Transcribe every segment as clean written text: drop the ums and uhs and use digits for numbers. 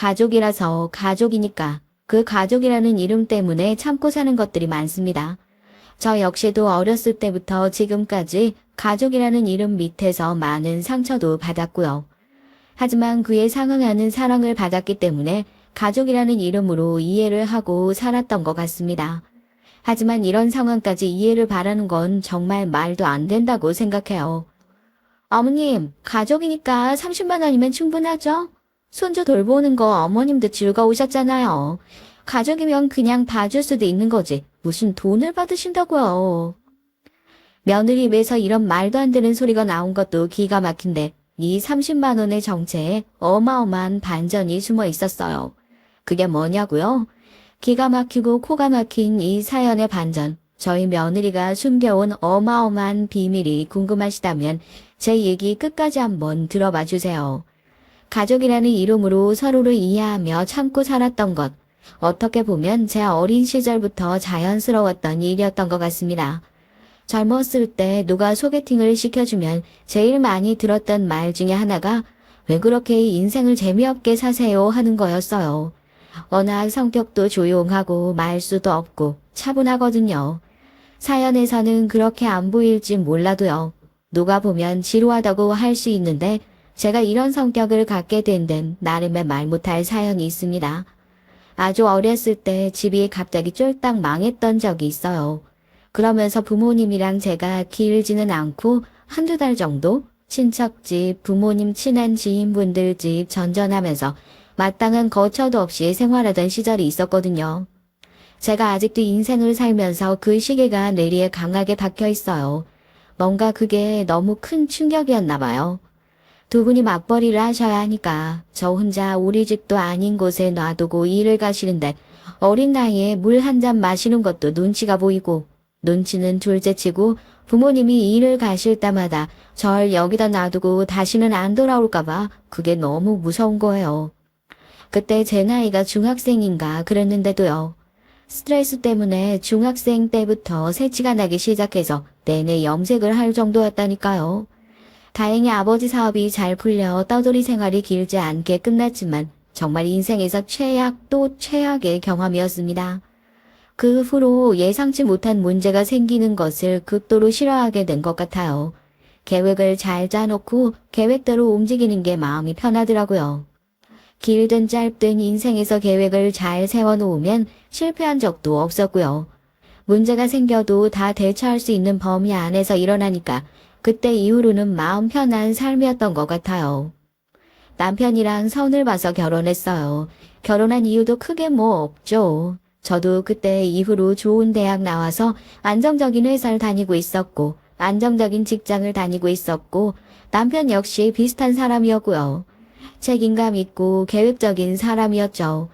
가족이라서 가족이니까 그 가족이라는 이름 때문에 참고 사는 것들이 많습니다. 저 역시도 어렸을 때부터 지금까지 가족이라는 이름 밑에서 많은 상처도 받았고요. 하지만 그에 상응하는 사랑을 받았기 때문에 가족이라는 이름으로 이해를 하고 살았던 것 같습니다. 하지만 이런 상황까지 이해를 바라는 건 정말 말도 안 된다고 생각해요. 어머님, 가족이니까 30만 원이면 충분하죠? 손주 돌보는 거 어머님도 즐거우셨잖아요. 가족이면 그냥 봐줄 수도 있는 거지. 무슨 돈을 받으신다고요. 며느리 입에서 이런 말도 안 되는 소리가 나온 것도 기가 막힌데 이 30만 원의 정체에 어마어마한 반전이 숨어 있었어요. 그게 뭐냐고요? 기가 막히고 코가 막힌 이 사연의 반전. 저희 며느리가 숨겨온 어마어마한 비밀이 궁금하시다면 제 얘기 끝까지 한번 들어봐 주세요. 가족이라는 이름으로 서로를 이해하며 참고 살았던 것. 어떻게 보면 제 어린 시절부터 자연스러웠던 일이었던 것 같습니다. 젊었을 때 누가 소개팅을 시켜주면 제일 많이 들었던 말 중에 하나가 왜 그렇게 인생을 재미없게 사세요 하는 거였어요. 워낙 성격도 조용하고 말수도 없고 차분하거든요. 사연에서는 그렇게 안 보일지 몰라도요. 누가 보면 지루하다고 할 수 있는데 제가 이런 성격을 갖게 된 데는 나름의 말 못할 사연이 있습니다. 아주 어렸을 때 집이 갑자기 쫄딱 망했던 적이 있어요. 그러면서 부모님이랑 제가 길지는 않고 한두 달 정도 친척 집, 부모님 친한 지인분들 집 전전하면서 마땅한 거처도 없이 생활하던 시절이 있었거든요. 제가 아직도 인생을 살면서 그 시계가 뇌리에 강하게 박혀 있어요. 뭔가 그게 너무 큰 충격이었나 봐요. 두 분이 맞벌이를 하셔야 하니까 저 혼자 우리 집도 아닌 곳에 놔두고 일을 가시는데 어린 나이에 물 한 잔 마시는 것도 눈치가 보이고 눈치는 둘째치고 부모님이 일을 가실 때마다 절 여기다 놔두고 다시는 안 돌아올까봐 그게 너무 무서운 거예요. 그때 제 나이가 중학생인가 그랬는데도요. 스트레스 때문에 중학생 때부터 새치가 나기 시작해서 내내 염색을 할 정도였다니까요. 다행히 아버지 사업이 잘 풀려 떠돌이 생활이 길지 않게 끝났지만 정말 인생에서 최악 또 최악의 경험이었습니다. 그 후로 예상치 못한 문제가 생기는 것을 극도로 싫어하게 된 것 같아요. 계획을 잘 짜놓고 계획대로 움직이는 게 마음이 편하더라고요. 길든 짧든 인생에서 계획을 잘 세워놓으면 실패한 적도 없었고요. 문제가 생겨도 다 대처할 수 있는 범위 안에서 일어나니까 그때 이후로는 마음 편한 삶이었던 것 같아요. 남편이랑 선을 봐서 결혼했어요. 결혼한 이유도 크게 뭐 없죠. 저도 그때 이후로 좋은 대학 나와서 안정적인 회사를 다니고 있었고 안정적인 직장을 다니고 있었고 남편 역시 비슷한 사람이었고요. 책임감 있고 계획적인 사람이었죠.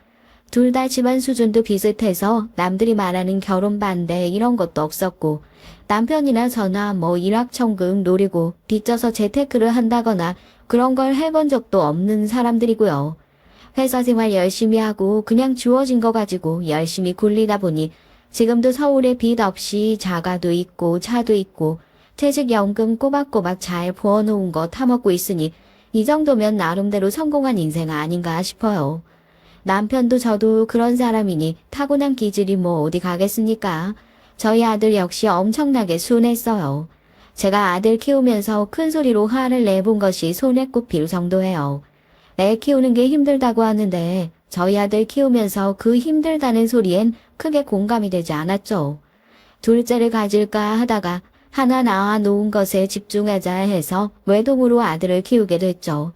둘 다 집안 수준도 비슷해서 남들이 말하는 결혼 반대 이런 것도 없었고 남편이나 저나 뭐 일확천금 노리고 빚져서 재테크를 한다거나 그런 걸 해본 적도 없는 사람들이고요. 회사 생활 열심히 하고 그냥 주어진 거 가지고 열심히 굴리다 보니 지금도 서울에 빚 없이 자가도 있고 차도 있고 퇴직연금 꼬박꼬박 잘 부어놓은 거 타먹고 있으니 이 정도면 나름대로 성공한 인생 아닌가 싶어요. 남편도 저도 그런 사람이니 타고난 기질이 뭐 어디 가겠습니까? 저희 아들 역시 엄청나게 순했어요. 제가 아들 키우면서 큰 소리로 화를 내본 것이 손에 꼽힐 정도예요. 애 키우는 게 힘들다고 하는데 저희 아들 키우면서 그 힘들다는 소리엔 크게 공감이 되지 않았죠. 둘째를 가질까 하다가 하나 낳아 놓은 것에 집중하자 해서 외동으로 아들을 키우게 됐죠.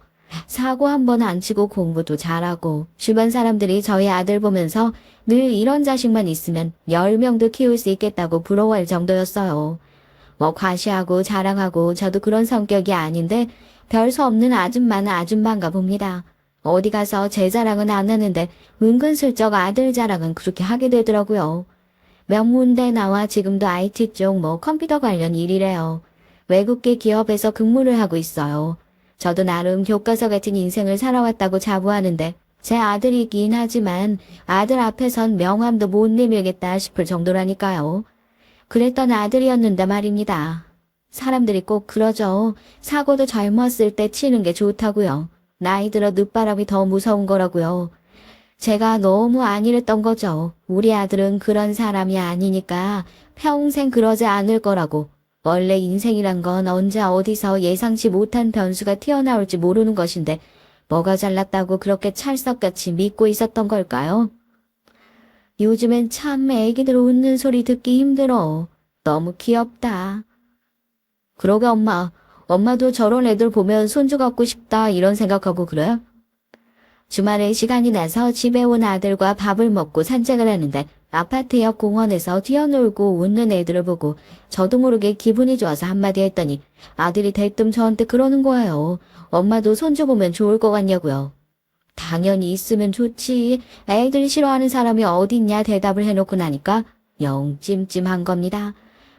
사고 한 번 안 치고 공부도 잘하고 주변 사람들이 저희 아들 보면서 늘 이런 자식만 있으면 10명도 키울 수 있겠다고 부러워할 정도였어요. 뭐 과시하고 자랑하고 저도 그런 성격이 아닌데 별 수 없는 아줌마는 아줌마인가 봅니다. 어디 가서 제 자랑은 안 하는데 은근슬쩍 아들 자랑은 그렇게 하게 되더라고요. 명문대 나와 지금도 IT 쪽 뭐 컴퓨터 관련 일이래요. 외국계 기업에서 근무를 하고 있어요. 저도 나름 교과서 같은 인생을 살아왔다고 자부하는데 제 아들이긴 하지만 아들 앞에선 명함도 못 내밀겠다 싶을 정도라니까요. 그랬던 아들이었는데 말입니다. 사람들이 꼭 그러죠. 사고도 젊었을 때 치는 게 좋다고요. 나이 들어 늦바람이 더 무서운 거라고요. 제가 너무 안일했던 거죠. 우리 아들은 그런 사람이 아니니까 평생 그러지 않을 거라고. 원래 인생이란 건 언제 어디서 예상치 못한 변수가 튀어나올지 모르는 것인데 뭐가 잘났다고 그렇게 찰떡같이 믿고 있었던 걸까요? 요즘엔 참 애기들 웃는 소리 듣기 힘들어. 너무 귀엽다. 그러게 엄마도 저런 애들 보면 손주 갖고 싶다 이런 생각하고 그래? 주말에 시간이 나서 집에 온 아들과 밥을 먹고 산책을 하는데 아파트 옆 공원에서 뛰어놀고 웃는 애들을 보고 저도 모르게 기분이 좋아서 한마디 했더니 아들이 대뜸 저한테 그러는 거예요. 엄마도 손주 보면 좋을 것 같냐고요. 당연히 있으면 좋지. 애들 싫어하는 사람이 어딨냐 대답을 해놓고 나니까 영 찜찜한 겁니다.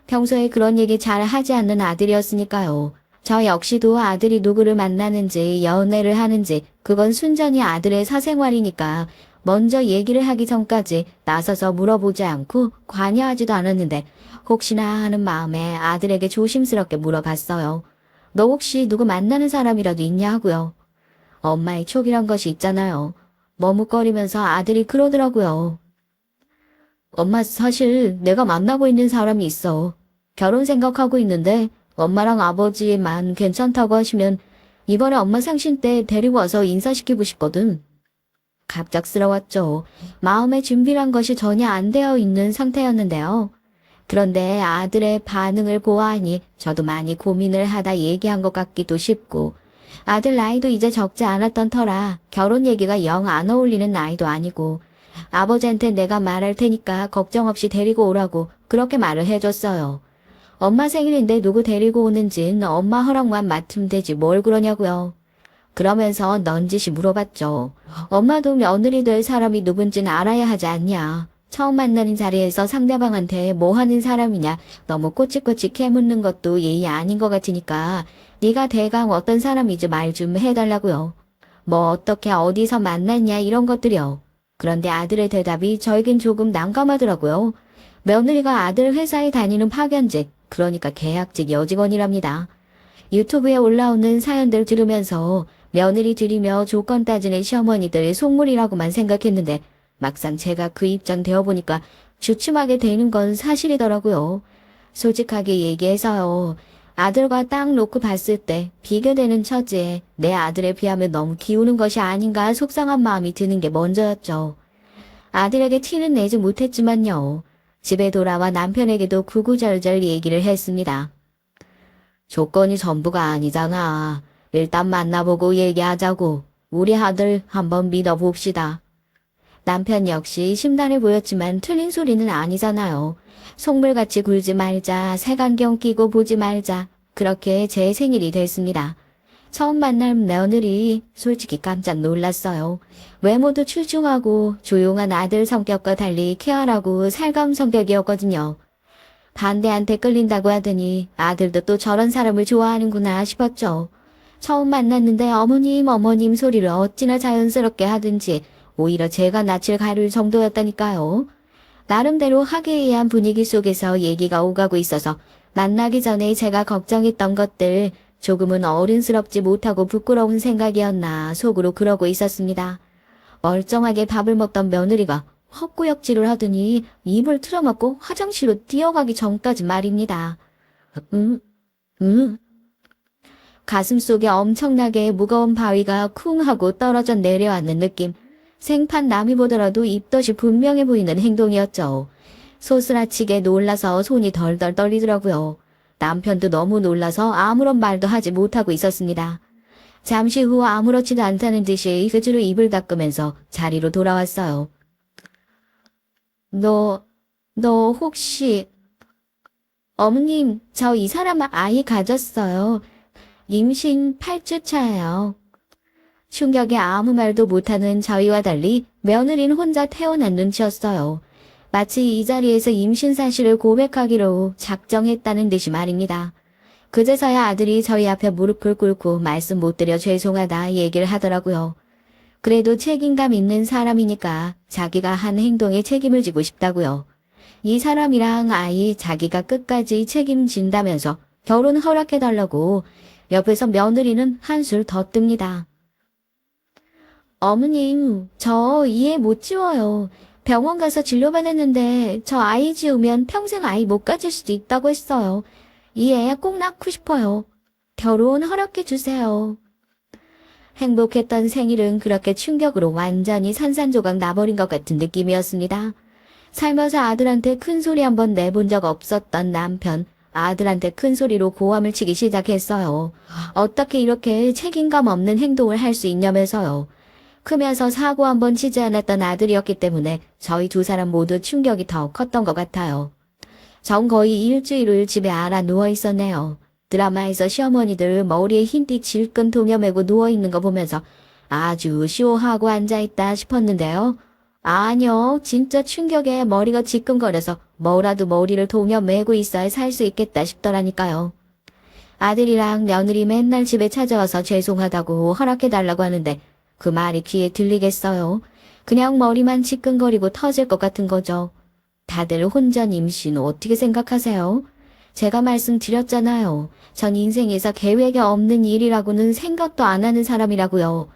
평소에 그런 얘기 잘 하지 않는 아들이었으니까요. 저 역시도 아들이 누구를 만나는지 연애를 하는지 그건 순전히 아들의 사생활이니까 먼저 얘기를 하기 전까지 나서서 물어보지 않고 관여하지도 않았는데 혹시나 하는 마음에 아들에게 조심스럽게 물어봤어요. 너 혹시 누구 만나는 사람이라도 있냐 하고요. 엄마의 촉이란 것이 있잖아요. 머뭇거리면서 아들이 그러더라고요. 엄마 사실 내가 만나고 있는 사람이 있어. 결혼 생각하고 있는데 엄마랑 아버지만 괜찮다고 하시면 이번에 엄마 생신 때 데리고 와서 인사시키고 싶거든. 갑작스러웠죠. 마음의 준비란 것이 전혀 안 되어 있는 상태였는데요. 그런데 아들의 반응을 보아하니 저도 많이 고민을 하다 얘기한 것 같기도 싶고 아들 나이도 이제 적지 않았던 터라 결혼 얘기가 영 안 어울리는 나이도 아니고 아버지한테 내가 말할 테니까 걱정 없이 데리고 오라고 그렇게 말을 해줬어요. 엄마 생일인데 누구 데리고 오는진 엄마 허락만 맡으면 되지 뭘 그러냐고요. 그러면서 넌지시 물어봤죠. 엄마도 며느리 될 사람이 누군진 알아야 하지 않냐. 처음 만나는 자리에서 상대방한테 뭐 하는 사람이냐 너무 꼬치꼬치 캐묻는 것도 예의 아닌 것 같으니까 네가 대강 어떤 사람인지 말 좀 해달라고요. 뭐 어떻게 어디서 만났냐 이런 것들이요. 그런데 아들의 대답이 저에겐 조금 난감하더라고요. 며느리가 아들 회사에 다니는 파견직, 그러니까 계약직 여직원이랍니다. 유튜브에 올라오는 사연들 들으면서 며느리 들이며 조건 따지는 시어머니들 속물이라고만 생각했는데 막상 제가 그 입장 되어보니까 주춤하게 되는 건 사실이더라고요. 솔직하게 얘기해서요. 아들과 딱 놓고 봤을 때 비교되는 처지에 내 아들에 비하면 너무 기우는 것이 아닌가 속상한 마음이 드는 게 먼저였죠. 아들에게 티는 내지 못했지만요. 집에 돌아와 남편에게도 구구절절 얘기를 했습니다. 조건이 전부가 아니잖아. 일단 만나보고 얘기하자고. 우리 아들 한번 믿어봅시다. 남편 역시 심란해 보였지만 틀린 소리는 아니잖아요. 속물같이 굴지 말자, 색안경 끼고 보지 말자. 그렇게 제 생일이 됐습니다. 처음 만난 며느리 솔직히 깜짝 놀랐어요. 외모도 출중하고 조용한 아들 성격과 달리 쾌활하고 살가운 성격이었거든요. 반대한테 끌린다고 하더니 아들도 또 저런 사람을 좋아하는구나 싶었죠. 처음 만났는데 어머님 소리를 어찌나 자연스럽게 하든지 오히려 제가 낯을 가릴 정도였다니까요. 나름대로 화기애애한 분위기 속에서 얘기가 오가고 있어서 만나기 전에 제가 걱정했던 것들 조금은 어른스럽지 못하고 부끄러운 생각이었나 속으로 그러고 있었습니다. 멀쩡하게 밥을 먹던 며느리가 헛구역질을 하더니 입을 틀어막고 화장실로 뛰어가기 전까지 말입니다. 가슴속에 엄청나게 무거운 바위가 쿵 하고 떨어져 내려앉는 느낌. 생판 남이 보더라도 입덧이 분명해 보이는 행동이었죠. 소스라치게 놀라서 손이 덜덜 떨리더라고요. 남편도 너무 놀라서 아무런 말도 하지 못하고 있었습니다. 잠시 후 아무렇지도 않다는 듯이 그주로 입을 닦으면서 자리로 돌아왔어요. 너 혹시... 어머님, 저 이 사람 아이 가졌어요. 임신 8주 차예요. 충격에 아무 말도 못하는 저희와 달리 며느리는 혼자 태어난 눈치였어요. 마치 이 자리에서 임신 사실을 고백하기로 작정했다는 듯이 말입니다. 그제서야 아들이 저희 앞에 무릎을 꿇고 말씀 못 드려 죄송하다 얘기를 하더라고요. 그래도 책임감 있는 사람이니까 자기가 한 행동에 책임을 지고 싶다고요. 이 사람이랑 아이 자기가 끝까지 책임진다면서 결혼 허락해달라고 옆에서 며느리는 한술 더 뜹니다. 어머님, 저 이해 못 지워요. 병원 가서 진료받았는데 저 아이 지우면 평생 아이 못 가질 수도 있다고 했어요. 이 애 꼭 낳고 싶어요. 결혼 허락해 주세요. 행복했던 생일은 그렇게 충격으로 완전히 산산조각 나버린 것 같은 느낌이었습니다. 살면서 아들한테 큰 소리 한번 내본 적 없었던 남편, 아들한테 큰 소리로 고함을 치기 시작했어요. 어떻게 이렇게 책임감 없는 행동을 할 수 있냐면서요. 크면서 사고 한번 치지 않았던 아들이었기 때문에 저희 두 사람 모두 충격이 더 컸던 것 같아요. 전 거의 일주일을 집에 알아 누워 있었네요. 드라마에서 시어머니들 머리에 흰띠 질끈 동여매고 누워있는 거 보면서 아주 시원하고 앉아있다 싶었는데요. 아니요, 진짜 충격에 머리가 지끈거려서 뭐라도 머리를 동여매고 있어야 살 수 있겠다 싶더라니까요. 아들이랑 며느리 맨날 집에 찾아와서 죄송하다고 허락해달라고 하는데 그 말이 귀에 들리겠어요. 그냥 머리만 지끈거리고 터질 것 같은 거죠. 다들 혼전 임신 어떻게 생각하세요? 제가 말씀드렸잖아요. 전 인생에서 계획에 없는 일이라고는 생각도 안 하는 사람이라고요.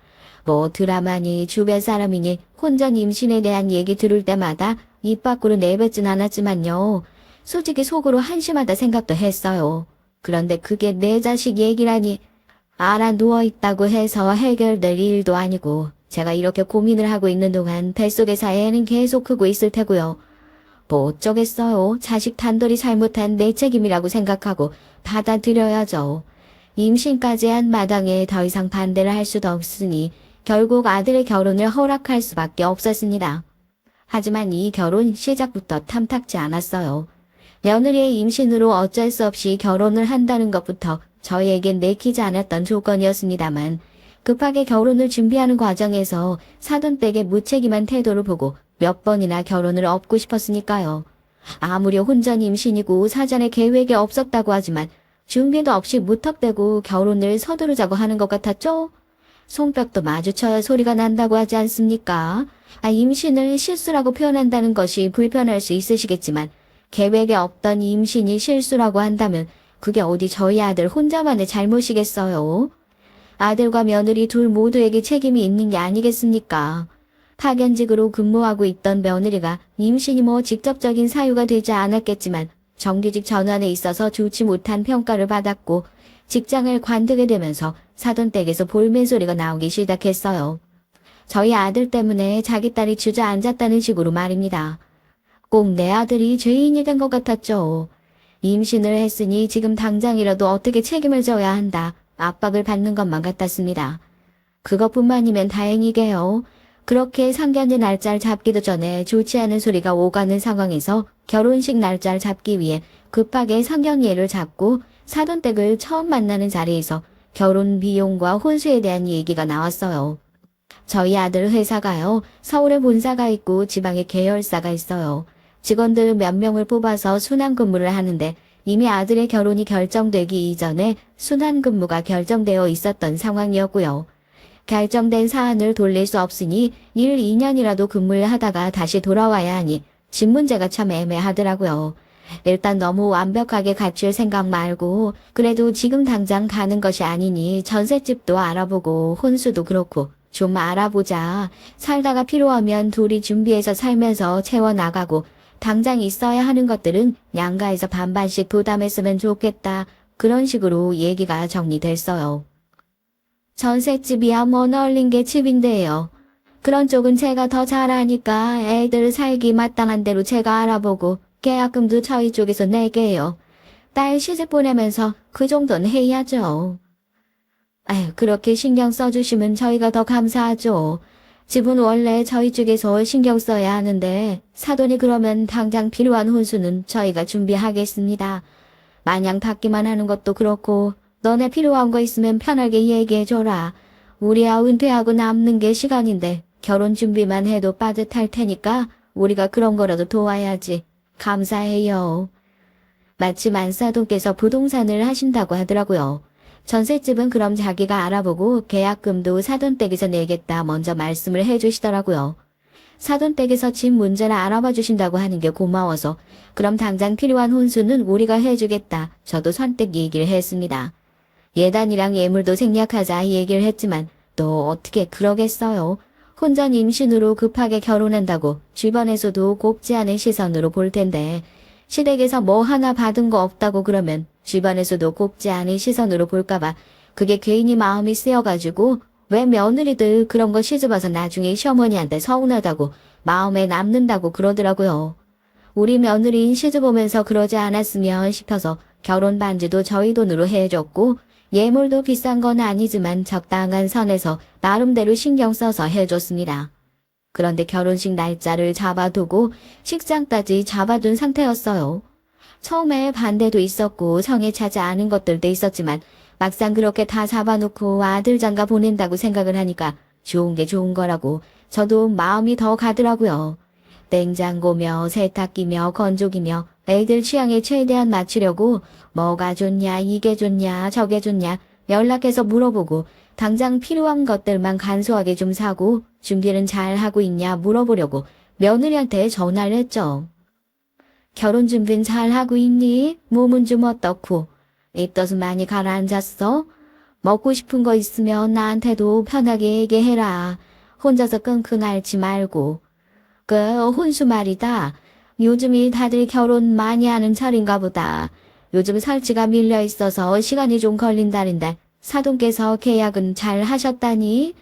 뭐 드라마니 주변 사람이니 혼전 임신에 대한 얘기 들을 때마다 입 밖으로 내뱉진 않았지만요. 솔직히 속으로 한심하다 생각도 했어요. 그런데 그게 내 자식 얘기라니. 알아 누워있다고 해서 해결될 일도 아니고 제가 이렇게 고민을 하고 있는 동안 뱃속에서 애는 계속 크고 있을 테고요. 뭐 어쩌겠어요. 자식 단돌이 잘못한 내 책임이라고 생각하고 받아들여야죠. 임신까지 한 마당에 더 이상 반대를 할 수도 없으니 결국 아들의 결혼을 허락할 수밖에 없었습니다. 하지만 이 결혼 시작부터 탐탁지 않았어요. 며느리의 임신으로 어쩔 수 없이 결혼을 한다는 것부터 저희에겐 내키지 않았던 조건이었습니다만 급하게 결혼을 준비하는 과정에서 사돈댁의 무책임한 태도를 보고 몇 번이나 결혼을 업고 싶었으니까요. 아무리 혼전 임신이고 사전에 계획이 없었다고 하지만 준비도 없이 무턱대고 결혼을 서두르자고 하는 것 같았죠? 손뼉도 마주쳐야 소리가 난다고 하지 않습니까? 임신을 실수라고 표현한다는 것이 불편할 수 있으시겠지만 계획에 없던 임신이 실수라고 한다면 그게 어디 저희 아들 혼자만의 잘못이겠어요? 아들과 며느리 둘 모두에게 책임이 있는 게 아니겠습니까? 파견직으로 근무하고 있던 며느리가 임신이 뭐 직접적인 사유가 되지 않았겠지만 정규직 전환에 있어서 좋지 못한 평가를 받았고 직장을 관두게 되면서 사돈댁에서 볼멘 소리가 나오기 시작했어요. 저희 아들 때문에 자기 딸이 주저앉았다는 식으로 말입니다. 꼭 내 아들이 죄인이 된 것 같았죠. 임신을 했으니 지금 당장이라도 어떻게 책임을 져야 한다. 압박을 받는 것만 같았습니다. 그것뿐만이면 다행이게요. 그렇게 상견례 날짜를 잡기도 전에 좋지 않은 소리가 오가는 상황에서 결혼식 날짜를 잡기 위해 급하게 상견례를 잡고 사돈댁을 처음 만나는 자리에서 결혼 비용과 혼수에 대한 얘기가 나왔어요. 저희 아들 회사가요. 서울에 본사가 있고 지방에 계열사가 있어요. 직원들 몇 명을 뽑아서 순환근무를 하는데 이미 아들의 결혼이 결정되기 이전에 순환근무가 결정되어 있었던 상황이었고요. 결정된 사안을 돌릴 수 없으니 1, 2년이라도 근무를 하다가 다시 돌아와야 하니 집 문제가 참 애매하더라고요. 일단 너무 완벽하게 갖출 생각 말고 그래도 지금 당장 가는 것이 아니니 전셋집도 알아보고 혼수도 그렇고 좀 알아보자. 살다가 필요하면 둘이 준비해서 살면서 채워나가고 당장 있어야 하는 것들은 양가에서 반반씩 부담했으면 좋겠다. 그런 식으로 얘기가 정리됐어요. 전셋집이야 뭐 널린 게 집인데요. 그런 쪽은 제가 더 잘 아니까 애들 살기 마땅한 대로 제가 알아보고 계약금도 저희 쪽에서 내게요. 딸 시집 보내면서 그 정도는 해야죠. 그렇게 신경 써주시면 저희가 더 감사하죠. 집은 원래 저희 쪽에서 신경 써야 하는데 사돈이 그러면 당장 필요한 혼수는 저희가 준비하겠습니다. 마냥 받기만 하는 것도 그렇고 너네 필요한 거 있으면 편하게 얘기해줘라. 우리야 은퇴하고 남는 게 시간인데 결혼 준비만 해도 빠듯할 테니까 우리가 그런 거라도 도와야지. 감사해요. 마침 안사돈께서 부동산을 하신다고 하더라고요. 전셋집은 그럼 자기가 알아보고 계약금도 사돈댁에서 내겠다 먼저 말씀을 해주시더라고요. 사돈댁에서 집 문제를 알아봐 주신다고 하는 게 고마워서 그럼 당장 필요한 혼수는 우리가 해주겠다. 저도 선뜻 얘기를 했습니다. 예단이랑 예물도 생략하자 얘기를 했지만 또 어떻게 그러겠어요. 혼전 임신으로 급하게 결혼한다고 주변에서도 곱지 않은 시선으로 볼 텐데 시댁에서 뭐 하나 받은 거 없다고 그러면 주변에서도 곱지 않은 시선으로 볼까봐 그게 괜히 마음이 쓰여가지고 왜 며느리들 그런 거 시집와서 나중에 시어머니한테 서운하다고 마음에 남는다고 그러더라고요. 우리 며느리인 시집 오면서 그러지 않았으면 싶어서 결혼 반지도 저희 돈으로 해줬고 예물도 비싼 건 아니지만 적당한 선에서 나름대로 신경 써서 해줬습니다. 그런데 결혼식 날짜를 잡아두고 식장까지 잡아둔 상태였어요. 처음에 반대도 있었고 성에 차지 않은 것들도 있었지만 막상 그렇게 다 잡아놓고 아들 장가 보낸다고 생각을 하니까 좋은 게 좋은 거라고 저도 마음이 더 가더라고요. 냉장고며 세탁기며 건조기며 애들 취향에 최대한 맞추려고 뭐가 좋냐 이게 좋냐 저게 좋냐 연락해서 물어보고 당장 필요한 것들만 간소하게 좀 사고 준비는 잘 하고 있냐 물어보려고 며느리한테 전화를 했죠. 결혼 준비는 잘 하고 있니? 몸은 좀 어떻고? 입덧은 많이 가라앉았어? 먹고 싶은 거 있으면 나한테도 편하게 얘기해라. 혼자서 끙끙 앓지 말고. 혼수 말이다. 요즘이 다들 결혼 많이 하는 철인가 보다. 요즘 설치가 밀려 있어서 시간이 좀 걸린다는데 사돈께서 계약은 잘 하셨다니?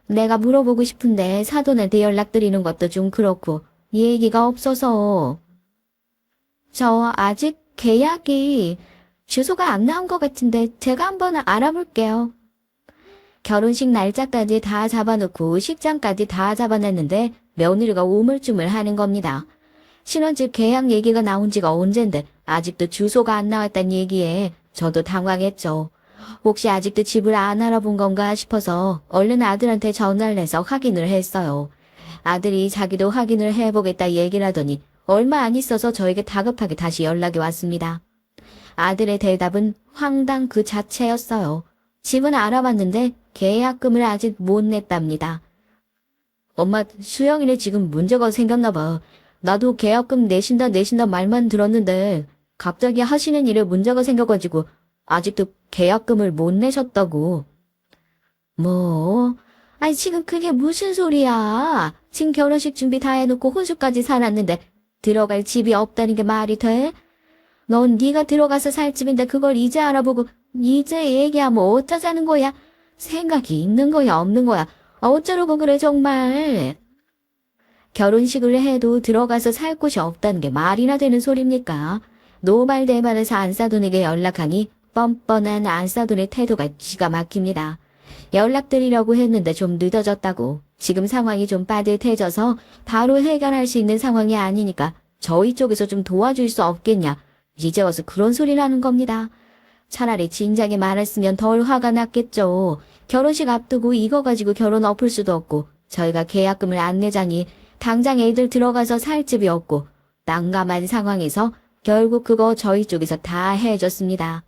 내가 물어보고 싶은데 사돈한테 연락드리는 것도 좀 그렇고 얘기가 없어서. 저 아직 계약이 주소가 안 나온 것 같은데 제가 한번 알아볼게요. 결혼식 날짜까지 다 잡아놓고 식장까지 다 잡아냈는데 며느리가 우물쭈물 하는 겁니다. 신혼집 계약 얘기가 나온 지가 언젠데 아직도 주소가 안 나왔단 얘기에 저도 당황했죠. 혹시 아직도 집을 안 알아본 건가 싶어서 얼른 아들한테 전화를 해서 확인을 했어요. 아들이 자기도 확인을 해보겠다 얘기를 하더니 얼마 안 있어서 저에게 다급하게 다시 연락이 왔습니다. 아들의 대답은 황당 그 자체였어요. 집은 알아봤는데 계약금을 아직 못 냈답니다. 엄마, 수영이네 지금 문제가 생겼나 봐. 나도 계약금 내신다 말만 들었는데 갑자기 하시는 일에 문제가 생겨가지고 아직도 계약금을 못 내셨다고. 뭐? 아니 지금 그게 무슨 소리야. 지금 결혼식 준비 다 해놓고 혼수까지 사놨는데 들어갈 집이 없다는 게 말이 돼? 넌 네가 들어가서 살 집인데 그걸 이제 알아보고 이제 얘기하면 어쩌자는 거야? 생각이 있는 거야 없는 거야? 어쩌려고 그래 정말. 결혼식을 해도 들어가서 살 곳이 없다는 게 말이나 되는 소리입니까? 노발대발해서 안사돈에게 연락하니 뻔뻔한 안사돈의 태도가 기가 막힙니다. 연락드리려고 했는데 좀 늦어졌다고. 지금 상황이 좀 빠듯해져서 바로 해결할 수 있는 상황이 아니니까 저희 쪽에서 좀 도와줄 수 없겠냐. 이제 와서 그런 소리를 하는 겁니다. 차라리 진작에 말했으면 덜 화가 났겠죠. 결혼식 앞두고 이거 가지고 결혼 엎을 수도 없고 저희가 계약금을 안 내자니 당장 애들 들어가서 살 집이 없고 난감한 상황에서 결국 그거 저희 쪽에서 다 해줬습니다.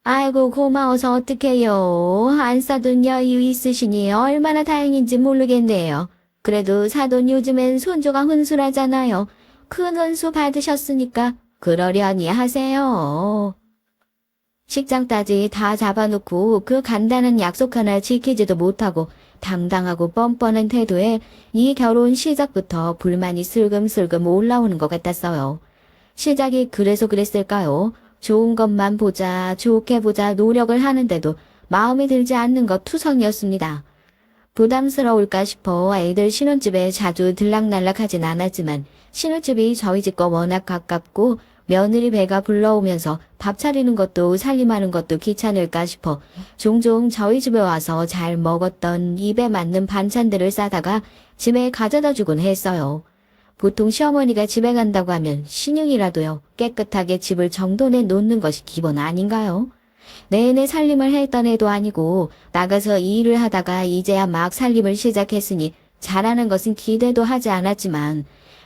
아이고 고마워서 어떡해요. 안사돈 여유 있으시니 얼마나 다행인지 모르겠네요. 그래도 사돈 요즘엔 손주가 훈수라잖아요. 큰 훈수 받으셨으니까 그러려니 하세요. 식장까지 다 잡아놓고 그 간단한 약속 하나 지키지도 못하고 당당하고 뻔뻔한 태도에 이 결혼 시작부터 불만이 슬금슬금 올라오는 것 같았어요. 시작이 그래서 그랬을까요? 좋은 것만 보자, 좋게 보자 노력을 하는데도 마음에 들지 않는 것 투성이었습니다. 부담스러울까 싶어 애들 신혼집에 자주 들락날락하진 않았지만 신혼집이 저희 집과 워낙 가깝고 며느리 배가 불러오면서 밥 차리는 것도 살림하는 것도 귀찮을까 싶어 종종 저희 집에 와서 잘 먹었던 입에 맞는 반찬들을 싸다가 집에 가져다 주곤 했어요. 보통 시어머니가 집에 간다고 하면 신용이라도요 깨끗하게 집을 정돈해 놓는 것이 기본 아닌가요? 내내 살림을 했던 애도 아니고 나가서 일을 하다가 이제야 막 살림을 시작했으니 잘하는 것은 기대도 하지 않았지만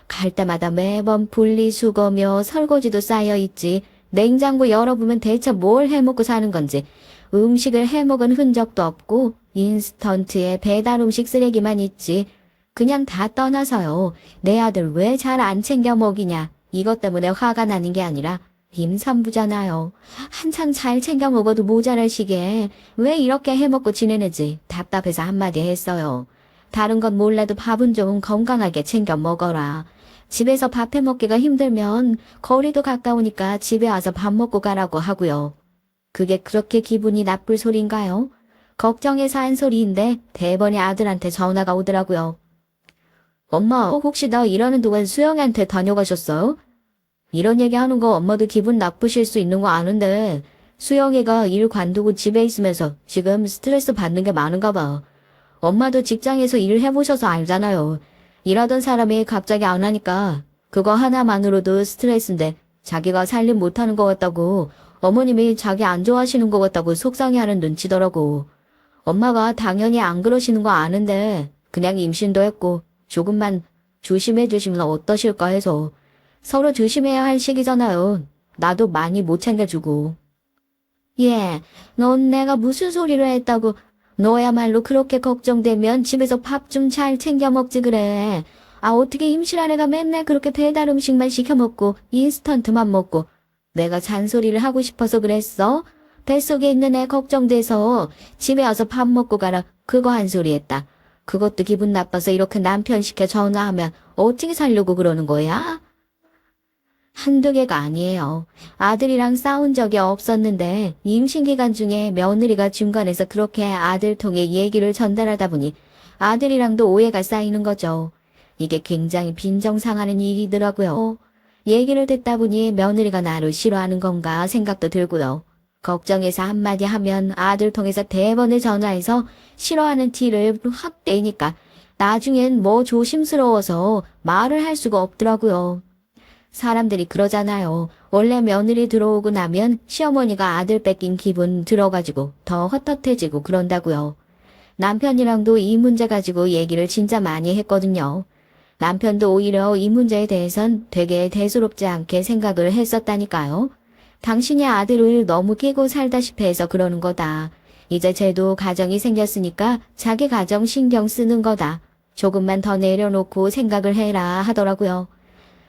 갈 때마다 매번 분리수거며 설거지도 쌓여있지 냉장고 열어보면 대체 뭘 해먹고 사는 건지 음식을 해먹은 흔적도 없고 인스턴트에 배달 음식 쓰레기만 있지 그냥 다 떠나서요. 내 아들 왜 잘 안 챙겨 먹이냐 이것 때문에 화가 나는 게 아니라 임산부잖아요. 한창 잘 챙겨 먹어도 모자랄 시기에 왜 이렇게 해먹고 지내는지 답답해서 한마디 했어요. 다른 건 몰라도 밥은 좀 건강하게 챙겨 먹어라. 집에서 밥 해 먹기가 힘들면 거리도 가까우니까 집에 와서 밥 먹고 가라고 하고요. 그게 그렇게 기분이 나쁠 소린가요? 걱정해서 한 소리인데 대번에 아들한테 전화가 오더라고요. 엄마, 혹시 나 일하는 동안 수영이한테 다녀가셨어요? 이런 얘기 하는 거 엄마도 기분 나쁘실 수 있는 거 아는데 수영이가 일 관두고 집에 있으면서 지금 스트레스 받는 게 많은가 봐. 엄마도 직장에서 일을 해보셔서 알잖아요. 일하던 사람이 갑자기 안 하니까 그거 하나만으로도 스트레스인데 자기가 살림 못하는 것 같다고 어머님이 자기 안 좋아하시는 것 같다고 속상해하는 눈치더라고. 엄마가 당연히 안 그러시는 거 아는데 그냥 임신도 했고 조금만 조심해 주시면 어떠실까 해서 서로 조심해야 할 시기잖아요. 나도 많이 못 챙겨주고. 예, 넌 내가 무슨 소리를 했다고 너야말로 그렇게 걱정되면 집에서 밥 좀 잘 챙겨 먹지 그래. 아 어떻게 임신한 애가 맨날 그렇게 배달 음식만 시켜 먹고 인스턴트만 먹고 내가 잔소리를 하고 싶어서 그랬어? 뱃속에 있는 애 걱정돼서 집에 와서 밥 먹고 가라 그거 한 소리 했다. 그것도 기분 나빠서 이렇게 남편 시켜 전화하면 어떻게 살려고 그러는 거야? 한두 개가 아니에요. 아들이랑 싸운 적이 없었는데 임신 기간 중에 며느리가 중간에서 그렇게 아들 통해 얘기를 전달하다 보니 아들이랑도 오해가 쌓이는 거죠. 이게 굉장히 빈정상하는 일이더라고요. 얘기를 듣다 보니 며느리가 나를 싫어하는 건가 생각도 들고요. 걱정해서 한마디 하면 아들 통해서 대번에 전화해서 싫어하는 티를 확 내니까 나중엔 뭐 조심스러워서 말을 할 수가 없더라고요. 사람들이 그러잖아요. 원래 며느리 들어오고 나면 시어머니가 아들 뺏긴 기분 들어가지고 더 헛헛해지고 그런다고요. 남편이랑도 이 문제 가지고 얘기를 진짜 많이 했거든요. 남편도 오히려 이 문제에 대해선 되게 대수롭지 않게 생각을 했었다니까요. 당신이 아들을 너무 끼고 살다시피 해서 그러는 거다. 이제 쟤도 가정이 생겼으니까 자기 가정 신경 쓰는 거다. 조금만 더 내려놓고 생각을 해라 하더라고요.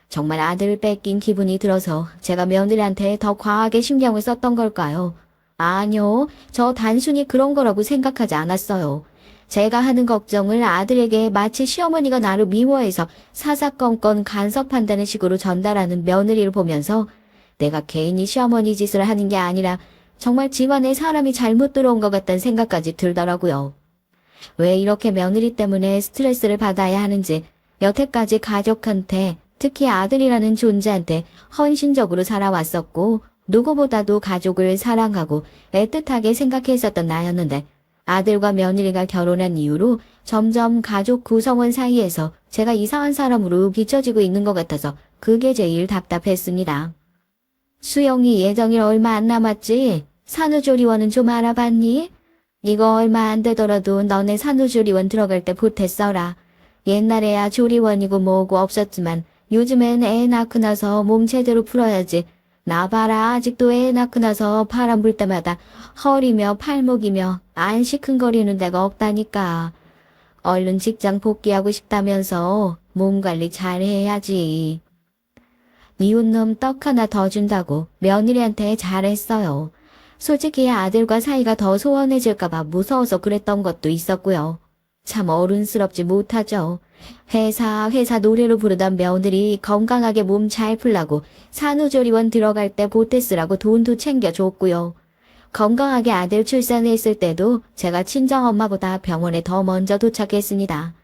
정말 아들을 뺏긴 기분이 들어서 제가 며느리한테 더 과하게 신경을 썼던 걸까요? 아니요, 저 단순히 그런 거라고 생각하지 않았어요. 제가 하는 걱정을 아들에게 마치 시어머니가 나를 미워해서 사사건건 간섭한다는 식으로 전달하는 며느리를 보면서 내가 괜히 시어머니 짓을 하는 게 아니라 정말 집안에 사람이 잘못 들어온 것 같다는 생각까지 들더라고요. 왜 이렇게 며느리 때문에 스트레스를 받아야 하는지 여태까지 가족한테 특히 아들이라는 존재한테 헌신적으로 살아왔었고 누구보다도 가족을 사랑하고 애틋하게 생각했었던 나였는데 아들과 며느리가 결혼한 이후로 점점 가족 구성원 사이에서 제가 이상한 사람으로 비춰지고 있는 것 같아서 그게 제일 답답했습니다. 수영이 예정일 얼마 안 남았지? 산후조리원은 좀 알아봤니? 이거 얼마 안 되더라도 너네 산후조리원 들어갈 때 보태 써라. 옛날에야 조리원이고 뭐고 없었지만 요즘엔 애 낳고 나서 몸 제대로 풀어야지. 나 봐라 아직도 애 낳고 나서 바람 불 때마다 허리며 팔목이며 안 시큰거리는 데가 없다니까. 얼른 직장 복귀하고 싶다면서 몸 관리 잘 해야지. 미운 놈 떡 하나 더 준다고 며느리한테 잘했어요. 솔직히 아들과 사이가 더 소원해질까봐 무서워서 그랬던 것도 있었고요. 참 어른스럽지 못하죠. 회사 노래로 부르던 며느리 건강하게 몸 잘 풀라고 산후조리원 들어갈 때 보태 쓰라고 돈도 챙겨줬고요. 건강하게 아들 출산했을 때도 제가 친정엄마보다 병원에 더 먼저 도착했습니다.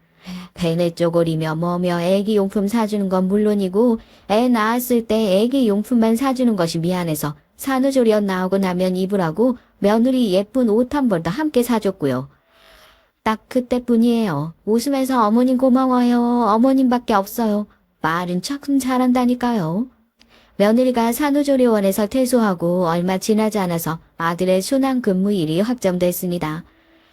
배내 쪼그리며 뭐며 애기용품 사주는 건 물론이고 애 낳았을 때 애기용품만 사주는 것이 미안해서 산후조리원 나오고 나면 입으라고 며느리 예쁜 옷 한 벌도 함께 사줬고요. 딱 그때뿐이에요. 웃으면서 어머님 고마워요. 어머님밖에 없어요. 말은 참 잘한다니까요. 며느리가 산후조리원에서 퇴소하고 얼마 지나지 않아서 아들의 순환근무일이 확정됐습니다.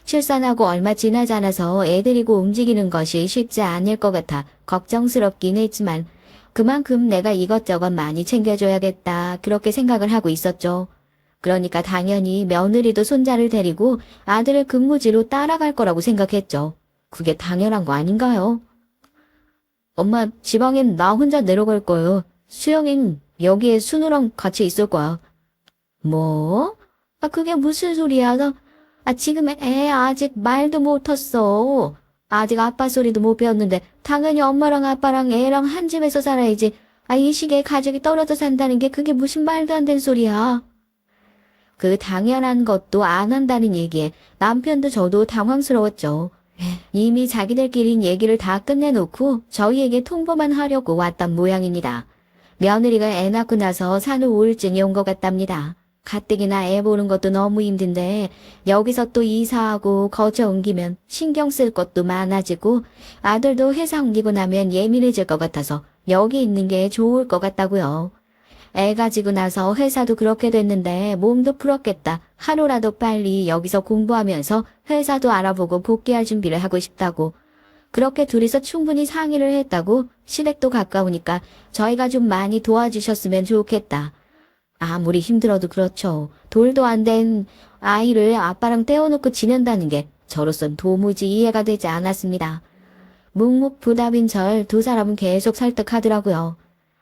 출산하고 얼마 지나지 않아서 애 데리고 움직이는 것이 쉽지 않을 것 같아 걱정스럽긴 했지만 그만큼 내가 이것저것 많이 챙겨줘야겠다 그렇게 생각을 하고 있었죠. 그러니까 당연히 며느리도 손자를 데리고 아들을 근무지로 따라갈 거라고 생각했죠. 그게 당연한 거 아닌가요? 엄마, 지방엔 나 혼자 내려갈 거예요. 수영인 여기에 순우랑 같이 있을 거야. 뭐? 그게 무슨 소리야? 지금 애 아직 말도 못 텄어. 아직 아빠 소리도 못 배웠는데 당연히 엄마랑 아빠랑 애랑 한 집에서 살아야지. 이 시기에 가족이 떨어져 산다는 게 그게 무슨 말도 안 되는 소리야. 그 당연한 것도 안 한다는 얘기에 남편도 저도 당황스러웠죠. 이미 자기들끼리 얘기를 다 끝내놓고 저희에게 통보만 하려고 왔단 모양입니다. 며느리가 애 낳고 나서 산후 우울증이 온 것 같답니다. 가뜩이나 애 보는 것도 너무 힘든데 여기서 또 이사하고 거처 옮기면 신경 쓸 것도 많아지고 아들도 회사 옮기고 나면 예민해질 것 같아서 여기 있는 게 좋을 것 같다고요. 애 가지고 나서 회사도 그렇게 됐는데 몸도 풀었겠다. 하루라도 빨리 여기서 공부하면서 회사도 알아보고 복귀할 준비를 하고 싶다고. 그렇게 둘이서 충분히 상의를 했다고. 시댁도 가까우니까 저희가 좀 많이 도와주셨으면 좋겠다. 아무리 힘들어도 그렇죠. 돌도 안 된 아이를 아빠랑 떼어놓고 지낸다는 게 저로선 도무지 이해가 되지 않았습니다. 묵묵부답인 절 두 사람은 계속 설득하더라고요.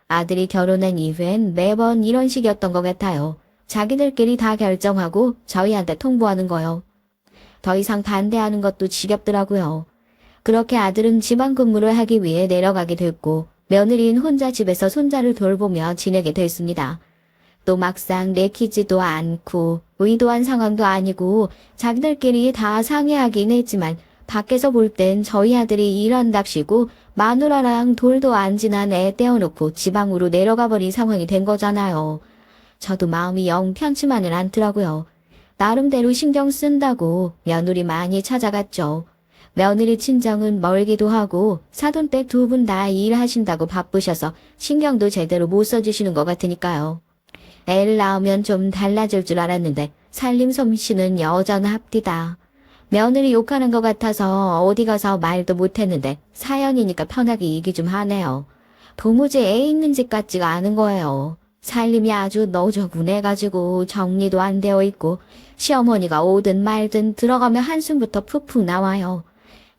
아들이 결혼한 이후엔 매번 이런 식이었던 것 같아요. 자기들끼리 다 결정하고 저희한테 통보하는 거요. 더 이상 반대하는 것도 지겹더라고요. 그렇게 아들은 지방 근무를 하기 위해 내려가게 됐고 며느리는 혼자 집에서 손자를 돌보며 지내게 됐습니다. 또 막상 내키지도 않고 의도한 상황도 아니고 자기들끼리 다 상의하긴 했지만 밖에서 볼 땐 저희 아들이 일한답시고 마누라랑 돌도 안 지난 애 떼어놓고 지방으로 내려가 버린 상황이 된 거잖아요. 저도 마음이 영 편치만은 않더라고요. 나름대로 신경 쓴다고 며느리 많이 찾아갔죠. 며느리 친정은 멀기도 하고 사돈댁 두 분 다 일하신다고 바쁘셔서 신경도 제대로 못 써주시는 것 같으니까요. 애를 낳으면 좀 달라질 줄 알았는데 살림 솜씨는 여전합디다. 며느리 욕하는 것 같아서 어디 가서 말도 못했는데 사연이니까 편하게 얘기 좀 하네요. 도무지 애 있는 집 같지가 않은 거예요. 살림이 아주 너저분해가지고 정리도 안 되어 있고 시어머니가 오든 말든 들어가면 한숨부터 푹푹 나와요.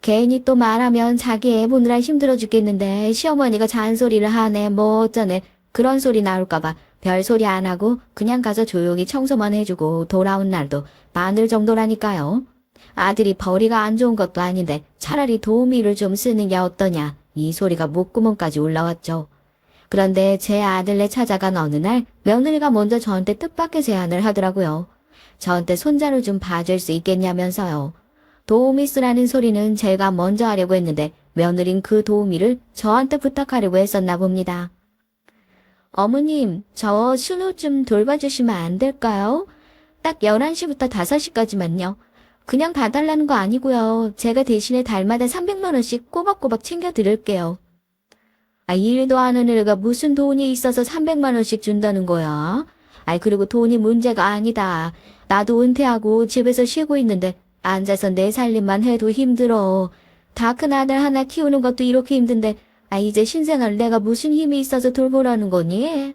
괜히 또 말하면 자기 애 보느라 힘들어 죽겠는데 시어머니가 잔소리를 하네 뭐 어쩌네 그런 소리 나올까봐 별소리 안 하고 그냥 가서 조용히 청소만 해주고 돌아온 날도 마늘 정도라니까요. 아들이 벌이가 안 좋은 것도 아닌데 차라리 도우미를 좀 쓰는 게 어떠냐 이 소리가 목구멍까지 올라왔죠. 그런데 제 아들네 찾아간 어느 날 며느리가 먼저 저한테 뜻밖의 제안을 하더라고요. 저한테 손자를 좀 봐줄 수 있겠냐면서요. 도우미 쓰라는 소리는 제가 먼저 하려고 했는데 며느린 그 도우미를 저한테 부탁하려고 했었나 봅니다. 어머님, 저 신호 좀 돌봐주시면 안 될까요? 딱 11시부터 5시까지만요. 그냥 봐달라는 거 아니고요. 제가 대신에 달마다 300만 원씩 꼬박꼬박 챙겨드릴게요. 일도 하는 애가 무슨 돈이 있어서 300만 원씩 준다는 거야? 그리고 돈이 문제가 아니다. 나도 은퇴하고 집에서 쉬고 있는데 앉아서 내 살림만 해도 힘들어. 다 큰 아들 하나 키우는 것도 이렇게 힘든데 이제 신생아를 내가 무슨 힘이 있어서 돌보라는 거니?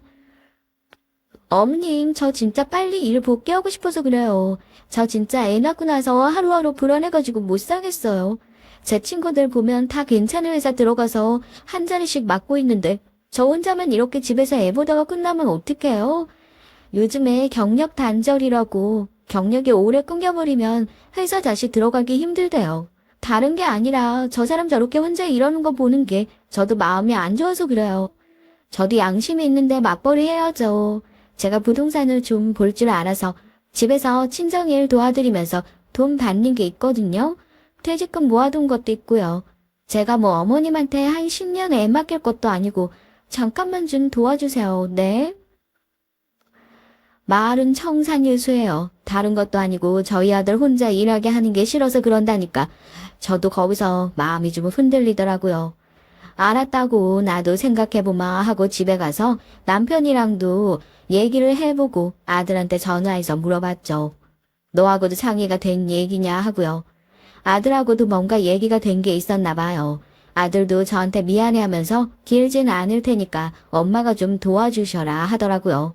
어머님, 저 진짜 빨리 일 복귀하고 싶어서 그래요. 저 진짜 애 낳고 나서 하루하루 불안해가지고 못 살겠어요. 제 친구들 보면 다 괜찮은 회사 들어가서 한 자리씩 맡고 있는데 저 혼자만 이렇게 집에서 애 보다가 끝나면 어떡해요? 요즘에 경력 단절이라고 경력이 오래 끊겨버리면 회사 다시 들어가기 힘들대요. 다른 게 아니라 저 사람 저렇게 혼자 이러는 거 보는 게 저도 마음이 안 좋아서 그래요. 저도 양심이 있는데 맞벌이 해야죠. 제가 부동산을 좀 볼 줄 알아서 집에서 친정일 도와드리면서 돈 받는 게 있거든요. 퇴직금 모아둔 것도 있고요. 제가 뭐 어머님한테 한 10년 애 맡길 것도 아니고 잠깐만 좀 도와주세요. 네? 말은 청산유수예요. 다른 것도 아니고 저희 아들 혼자 일하게 하는 게 싫어서 그런다니까. 저도 거기서 마음이 좀 흔들리더라고요. 알았다고 나도 생각해보마 하고 집에 가서 남편이랑도 얘기를 해보고 아들한테 전화해서 물어봤죠. 너하고도 상의가 된 얘기냐 하고요. 아들하고도 뭔가 얘기가 된 게 있었나 봐요. 아들도 저한테 미안해하면서 길진 않을 테니까 엄마가 좀 도와주셔라 하더라고요.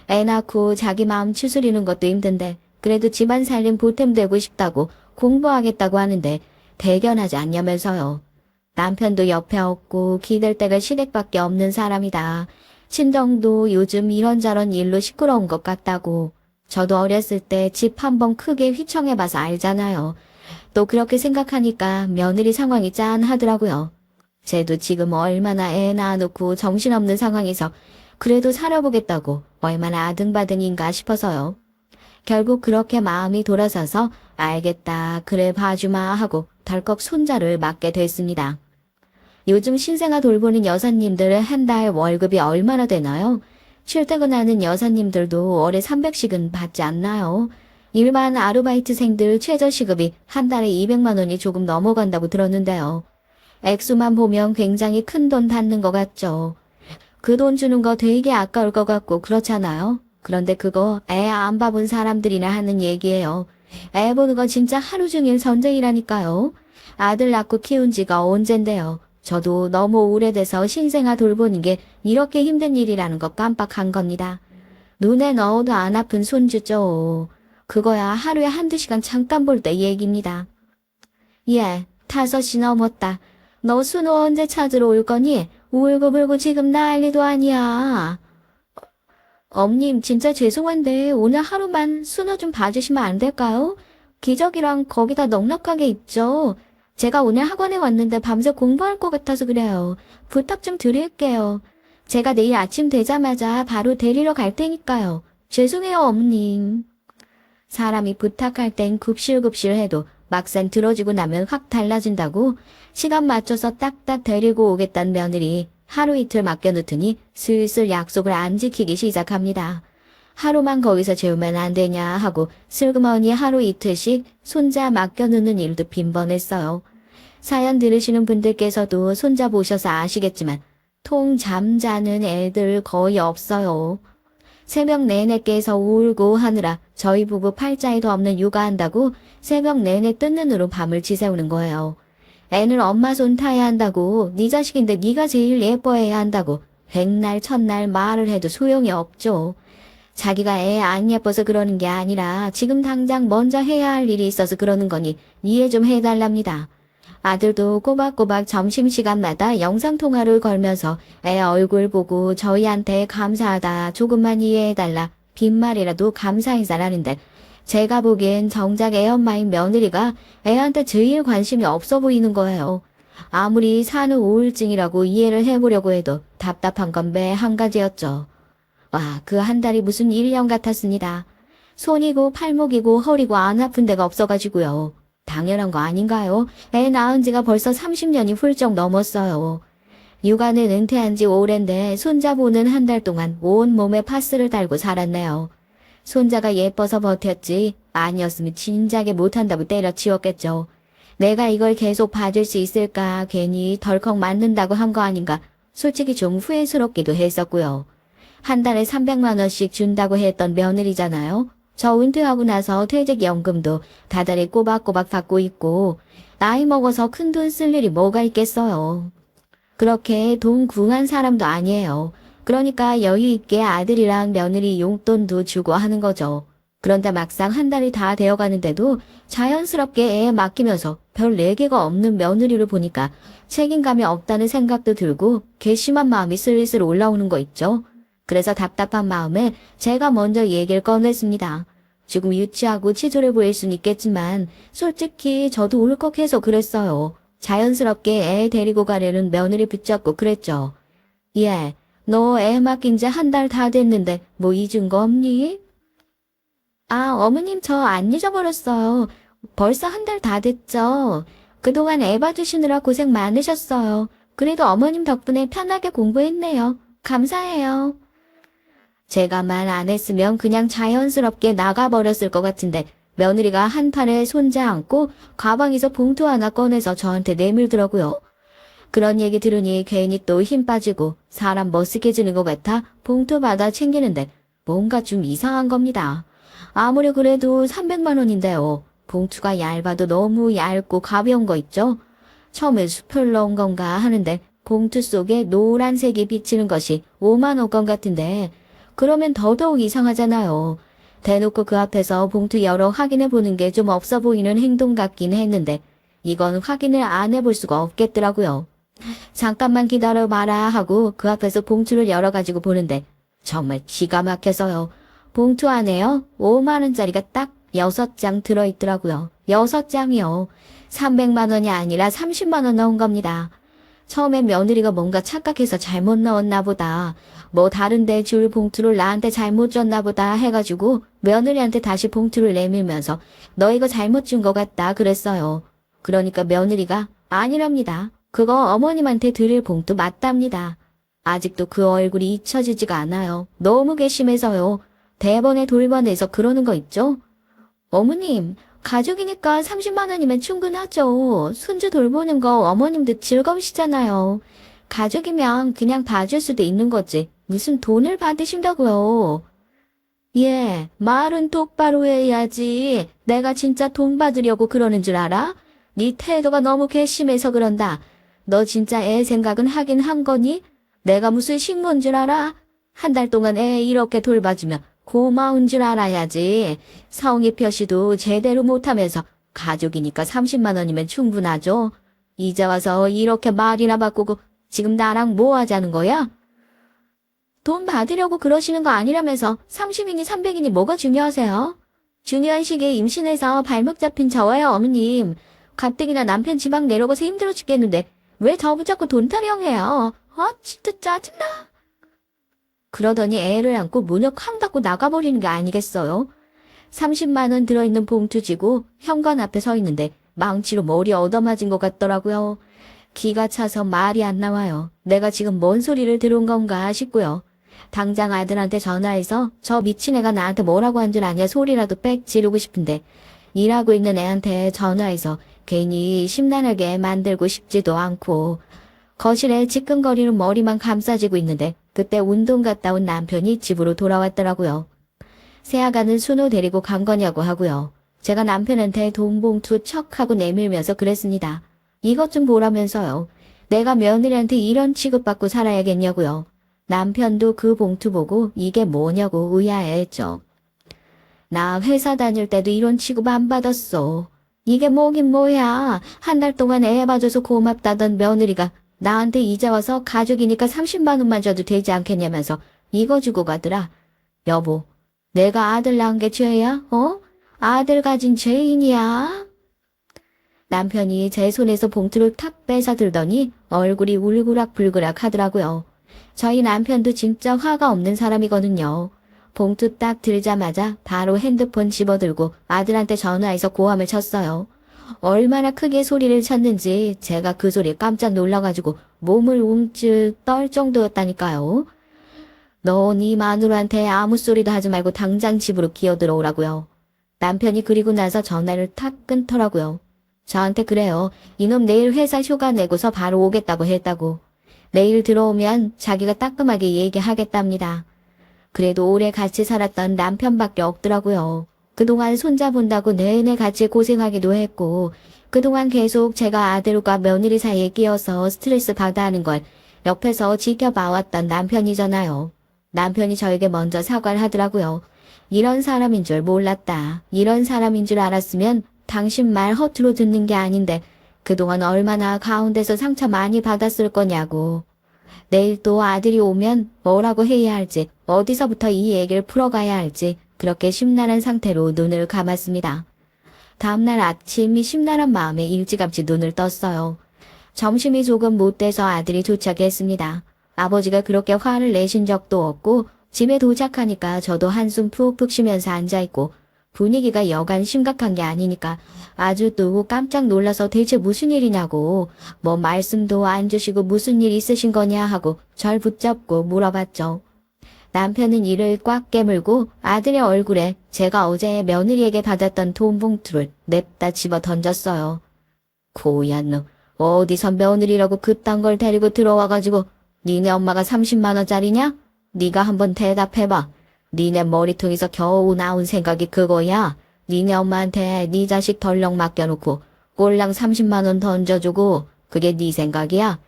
애 낳고 자기 마음 추스리는 것도 힘든데 그래도 집안 살림 보탬되고 싶다고 공부하겠다고 하는데 대견하지 않냐면서요. 남편도 옆에 없고 기댈 데가 시댁밖에 없는 사람이다. 친정도 요즘 이런저런 일로 시끄러운 것 같다고. 저도 어렸을 때 집 한번 크게 휘청해봐서 알잖아요. 또 그렇게 생각하니까 며느리 상황이 짠하더라고요. 쟤도 지금 얼마나 애 낳아놓고 정신없는 상황에서 그래도 살아보겠다고 얼마나 아등바등인가 싶어서요. 결국 그렇게 마음이 돌아서서 알겠다, 그래 봐주마 하고 덜컥 손자를 맡게 됐습니다. 요즘 신생아 돌보는 여사님들 한 달 월급이 얼마나 되나요? 출퇴근하는 여사님들도 월에 300씩은 받지 않나요? 일반 아르바이트생들 최저시급이 한 달에 200만 원이 조금 넘어간다고 들었는데요. 액수만 보면 굉장히 큰 돈 받는 것 같죠. 그 돈 주는 거 되게 아까울 것 같고 그렇잖아요. 그런데 그거 애 안 봐본 사람들이나 하는 얘기예요. 애 보는 건 진짜 하루 종일 전쟁이라니까요. 아들 낳고 키운 지가 언젠데요. 저도 너무 오래돼서 신생아 돌보는 게 이렇게 힘든 일이라는 거 깜빡한 겁니다. 눈에 넣어도 안 아픈 손주죠. 그거야 하루에 한두 시간 잠깐 볼 때 얘기입니다. 예, 5시 넘었다. 너 순호 언제 찾으러 올 거니? 울고불고 지금 난리도 아니야. 엄님 진짜 죄송한데 오늘 하루만 순호 좀 봐주시면 안 될까요? 기저귀랑 거기다 넉넉하게 입죠. 제가 오늘 학원에 왔는데 밤새 공부할 것 같아서 그래요. 부탁 좀 드릴게요. 제가 내일 아침 되자마자 바로 데리러 갈 테니까요. 죄송해요, 어머님. 사람이 부탁할 땐 굽실굽실 해도 막상 들어주고 나면 확 달라진다고 시간 맞춰서 딱딱 데리고 오겠다는 며느리 하루 이틀 맡겨놓더니 슬슬 약속을 안 지키기 시작합니다. 하루만 거기서 재우면 안 되냐 하고 슬그머니 하루 이틀씩 손자 맡겨놓는 일도 빈번했어요. 사연 들으시는 분들께서도 손자 보셔서 아시겠지만 통 잠자는 애들 거의 없어요. 새벽 내내 깨서 울고 하느라 저희 부부 팔자에도 없는 육아한다고 새벽 내내 뜬 눈으로 밤을 지새우는 거예요. 애는 엄마 손 타야 한다고, 네 자식인데 네가 제일 예뻐해야 한다고 백날 첫날 말을 해도 소용이 없죠. 자기가 애 안 예뻐서 그러는 게 아니라 지금 당장 먼저 해야 할 일이 있어서 그러는 거니 이해 좀 해달랍니다. 아들도 꼬박꼬박 점심시간마다 영상통화를 걸면서 애 얼굴 보고 저희한테 감사하다, 조금만 이해해달라, 빈말이라도 감사 인사라는데 제가 보기엔 정작 애엄마인 며느리가 애한테 제일 관심이 없어 보이는 거예요. 아무리 산후 우울증이라고 이해를 해보려고 해도 답답한 건 매 한 가지였죠. 와, 그 한 달이 무슨 1년 같았습니다. 손이고 팔목이고 허리고 안 아픈 데가 없어가지고요. 당연한 거 아닌가요? 애 낳은 지가 벌써 30년이 훌쩍 넘었어요. 육아는 은퇴한 지 오랜데 손자 보는 한 달 동안 온 몸에 파스를 달고 살았네요. 손자가 예뻐서 버텼지 아니었으면 진작에 못한다고 때려치웠겠죠. 내가 이걸 계속 봐줄 수 있을까 괜히 덜컥 맞는다고 한 거 아닌가 솔직히 좀 후회스럽기도 했었고요. 한 달에 300만 원씩 준다고 했던 며느리잖아요. 저 은퇴하고 나서 퇴직연금도 다달이 꼬박꼬박 받고 있고 나이 먹어서 큰돈 쓸 일이 뭐가 있겠어요. 그렇게 돈 궁한 사람도 아니에요. 그러니까 여유 있게 아들이랑 며느리 용돈도 주고 하는 거죠. 그런데 막상 한 달이 다 되어가는데도 자연스럽게 애 맡기면서 별 내계가 없는 며느리를 보니까 책임감이 없다는 생각도 들고 괘씸한 마음이 슬슬 올라오는 거 있죠. 그래서 답답한 마음에 제가 먼저 얘기를 꺼냈습니다. 지금 유치하고 치졸해 보일 순 있겠지만 솔직히 저도 울컥해서 그랬어요. 자연스럽게 애 데리고 가려는 며느리 붙잡고 그랬죠. 예, 너 애 맡긴 지 한 달 다 됐는데 뭐 잊은 거 없니? 아, 어머님 저 안 잊어버렸어요. 벌써 한 달 다 됐죠. 그동안 애 봐주시느라 고생 많으셨어요. 그래도 어머님 덕분에 편하게 공부했네요. 감사해요. 제가 말 안 했으면 그냥 자연스럽게 나가버렸을 것 같은데 며느리가 한 팔에 손자 안고 가방에서 봉투 하나 꺼내서 저한테 내밀더라고요. 그런 얘기 들으니 괜히 또 힘 빠지고 사람 머쓱해지는 것 같아 봉투 받아 챙기는데 뭔가 좀 이상한 겁니다. 아무리 그래도 300만 원인데요. 봉투가 얇아도 너무 얇고 가벼운 거 있죠? 처음에 수표를 넣은 건가 하는데 봉투 속에 노란색이 비치는 것이 5만 원권 같은데 그러면 더더욱 이상하잖아요. 대놓고 그 앞에서 봉투 열어 확인해 보는 게 좀 없어 보이는 행동 같긴 했는데 이건 확인을 안 해볼 수가 없겠더라고요. 잠깐만 기다려 봐라 하고 그 앞에서 봉투를 열어가지고 보는데 정말 기가 막혀서요. 봉투 안에요 5만 원짜리가 딱 6장 들어있더라고요. 6장이요. 300만 원이 아니라 30만 원 넣은 겁니다. 처음엔 며느리가 뭔가 착각해서 잘못 넣었나 보다. 뭐 다른데 줄 봉투를 나한테 잘못 줬나 보다 해가지고 며느리한테 다시 봉투를 내밀면서 너 이거 잘못 준 것 같다 그랬어요. 그러니까 며느리가 아니랍니다. 그거 어머님한테 드릴 봉투 맞답니다. 아직도 그 얼굴이 잊혀지지가 않아요. 너무 괘씸해서요. 대번에 돌번에서 그러는 거 있죠? 어머님, 가족이니까 30만 원이면 충분하죠. 손주 돌보는 거 어머님도 즐거우시잖아요. 가족이면 그냥 봐줄 수도 있는 거지. 무슨 돈을 받으신다고요. 예, 말은 똑바로 해야지. 내가 진짜 돈 받으려고 그러는 줄 알아? 네 태도가 너무 괘씸해서 그런다. 너 진짜 애 생각은 하긴 한 거니? 내가 무슨 식모인 줄 알아? 한 달 동안 애 이렇게 돌봐주면 고마운 줄 알아야지. 성의 표시도 제대로 못하면서 가족이니까 30만 원이면 충분하죠. 이제 와서 이렇게 말이나 바꾸고 지금 나랑 뭐 하자는 거야? 돈 받으려고 그러시는 거 아니라면서 30이니 300이니 뭐가 중요하세요? 중요한 시기에 임신해서 발목 잡힌 저예요, 어머님. 가뜩이나 남편 지방 내려가서 힘들어 죽겠는데 왜 저 붙잡고 돈 타령해요? 진짜 짜증나. 그러더니 애를 안고 문을 쾅 닫고 나가버리는 게 아니겠어요? 30만 원 들어있는 봉투 쥐고 현관 앞에 서 있는데 망치로 머리 얻어맞은 것 같더라고요. 기가 차서 말이 안 나와요. 내가 지금 뭔 소리를 들은 건가 싶고요. 당장 아들한테 전화해서 저 미친 애가 나한테 뭐라고 한 줄 아냐 소리라도 빽 지르고 싶은데 일하고 있는 애한테 전화해서 괜히 심란하게 만들고 싶지도 않고 거실에 지끈거리는 머리만 감싸지고 있는데 그때 운동 갔다 온 남편이 집으로 돌아왔더라고요. 새아가는 순호 데리고 간 거냐고 하고요. 제가 남편한테 돈 봉투 척 하고 내밀면서 그랬습니다. 이것 좀 보라면서요. 내가 며느리한테 이런 취급받고 살아야겠냐고요. 남편도 그 봉투 보고 이게 뭐냐고 의아해했죠. 나 회사 다닐 때도 이런 취급 안 받았어. 이게 뭐긴 뭐야. 한 달 동안 애 봐줘서 고맙다던 며느리가 나한테 이제 와서 가족이니까 30만 원만 줘도 되지 않겠냐면서 이거 주고 가더라. 여보, 내가 아들 낳은 게 죄야? 아들 가진 죄인이야? 남편이 제 손에서 봉투를 탁 뺏어 들더니 얼굴이 울그락불그락 하더라고요. 저희 남편도 진짜 화가 없는 사람이거든요. 봉투 딱 들자마자 바로 핸드폰 집어들고 아들한테 전화해서 고함을 쳤어요. 얼마나 크게 소리를 쳤는지 제가 그 소리에 깜짝 놀라가지고 몸을 움찔 떨 정도였다니까요. 너 네 마누라한테 아무 소리도 하지 말고 당장 집으로 기어들어오라고요. 남편이 그리고 나서 전화를 탁 끊더라고요. 저한테 그래요. 이놈 내일 회사 휴가 내고서 바로 오겠다고 했다고. 내일 들어오면 자기가 따끔하게 얘기하겠답니다. 그래도 오래 같이 살았던 남편밖에 없더라고요. 그동안 손자 본다고 내내 같이 고생하기도 했고 그동안 계속 제가 아들과 며느리 사이에 끼어서 스트레스 받아 하는 걸 옆에서 지켜봐왔던 남편이잖아요. 남편이 저에게 먼저 사과를 하더라고요. 이런 사람인 줄 몰랐다. 이런 사람인 줄 알았으면 당신 말 허투루 듣는 게 아닌데 그동안 얼마나 가운데서 상처 많이 받았을 거냐고. 내일 또 아들이 오면 뭐라고 해야 할지 어디서부터 이 얘기를 풀어가야 할지 그렇게 심란한 상태로 눈을 감았습니다. 다음날 아침이 심란한 마음에 일찌감치 눈을 떴어요. 점심이 조금 못 돼서 아들이 도착했습니다. 아버지가 그렇게 화를 내신 적도 없고 집에 도착하니까 저도 한숨 푹푹 쉬면서 앉아있고 분위기가 여간 심각한 게 아니니까 아주 또 깜짝 놀라서 대체 무슨 일이냐고 뭐 말씀도 안 주시고 무슨 일 있으신 거냐 하고 절 붙잡고 물어봤죠. 남편은 이를 꽉 깨물고 아들의 얼굴에 제가 어제 며느리에게 받았던 돈 봉투를 냅다 집어 던졌어요. 고얀 놈, 어디서 며느리라고 그딴 걸 데리고 들어와가지고 니네 엄마가 30만 원짜리냐? 네가 한번 대답해봐. 니네 머리통에서 겨우 나온 생각이 그거야. 니네 엄마한테 네 자식 덜렁 맡겨놓고 꼴랑 30만 원 던져주고 그게 네 생각이야?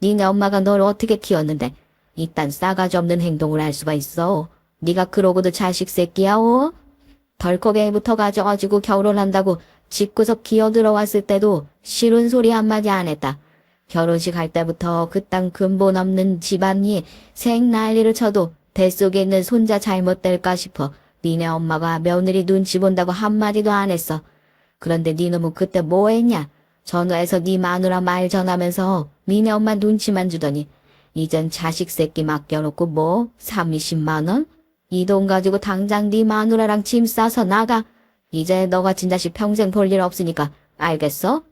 니네 엄마가 널 어떻게 키웠는데 이딴 싸가지 없는 행동을 할 수가 있어. 네가 그러고도 자식 새끼야, 덜컥 애부터 가져가지고 결혼한다고 집구석 기어들어왔을 때도 싫은 소리 한마디 안 했다. 결혼식 할 때부터 그딴 근본 없는 집안이 생 난리를 쳐도 뱃속에 있는 손자 잘못될까 싶어 니네 엄마가 며느리 눈치 본다고 한마디도 안 했어. 그런데 네 놈은 그때 뭐 했냐? 전화해서 네 마누라 말 전하면서 니네 엄마 눈치만 주더니 이젠 자식 새끼 맡겨놓고 뭐 30만 원? 이 돈 가지고 당장 네 마누라랑 짐 싸서 나가. 이제 너 같은 자식 평생 볼 일 없으니까 알겠어?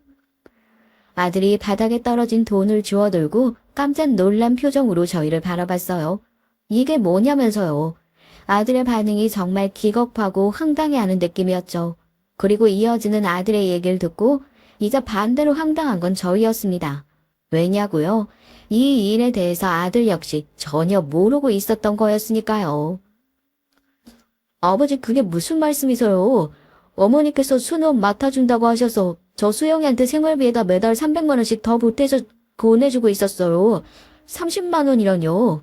아들이 바닥에 떨어진 돈을 주워들고 깜짝 놀란 표정으로 저희를 바라봤어요. 이게 뭐냐면서요. 아들의 반응이 정말 기겁하고 황당해하는 느낌이었죠. 그리고 이어지는 아들의 얘기를 듣고 이제 반대로 황당한 건 저희였습니다. 왜냐고요? 이 일에 대해서 아들 역시 전혀 모르고 있었던 거였으니까요. 아버지 그게 무슨 말씀이세요? 어머니께서 수능 맡아준다고 하셔서 저 수영이한테 생활비에다 매달 300만 원씩 더 보태서 보내주고 있었어요. 30만 원이라뇨.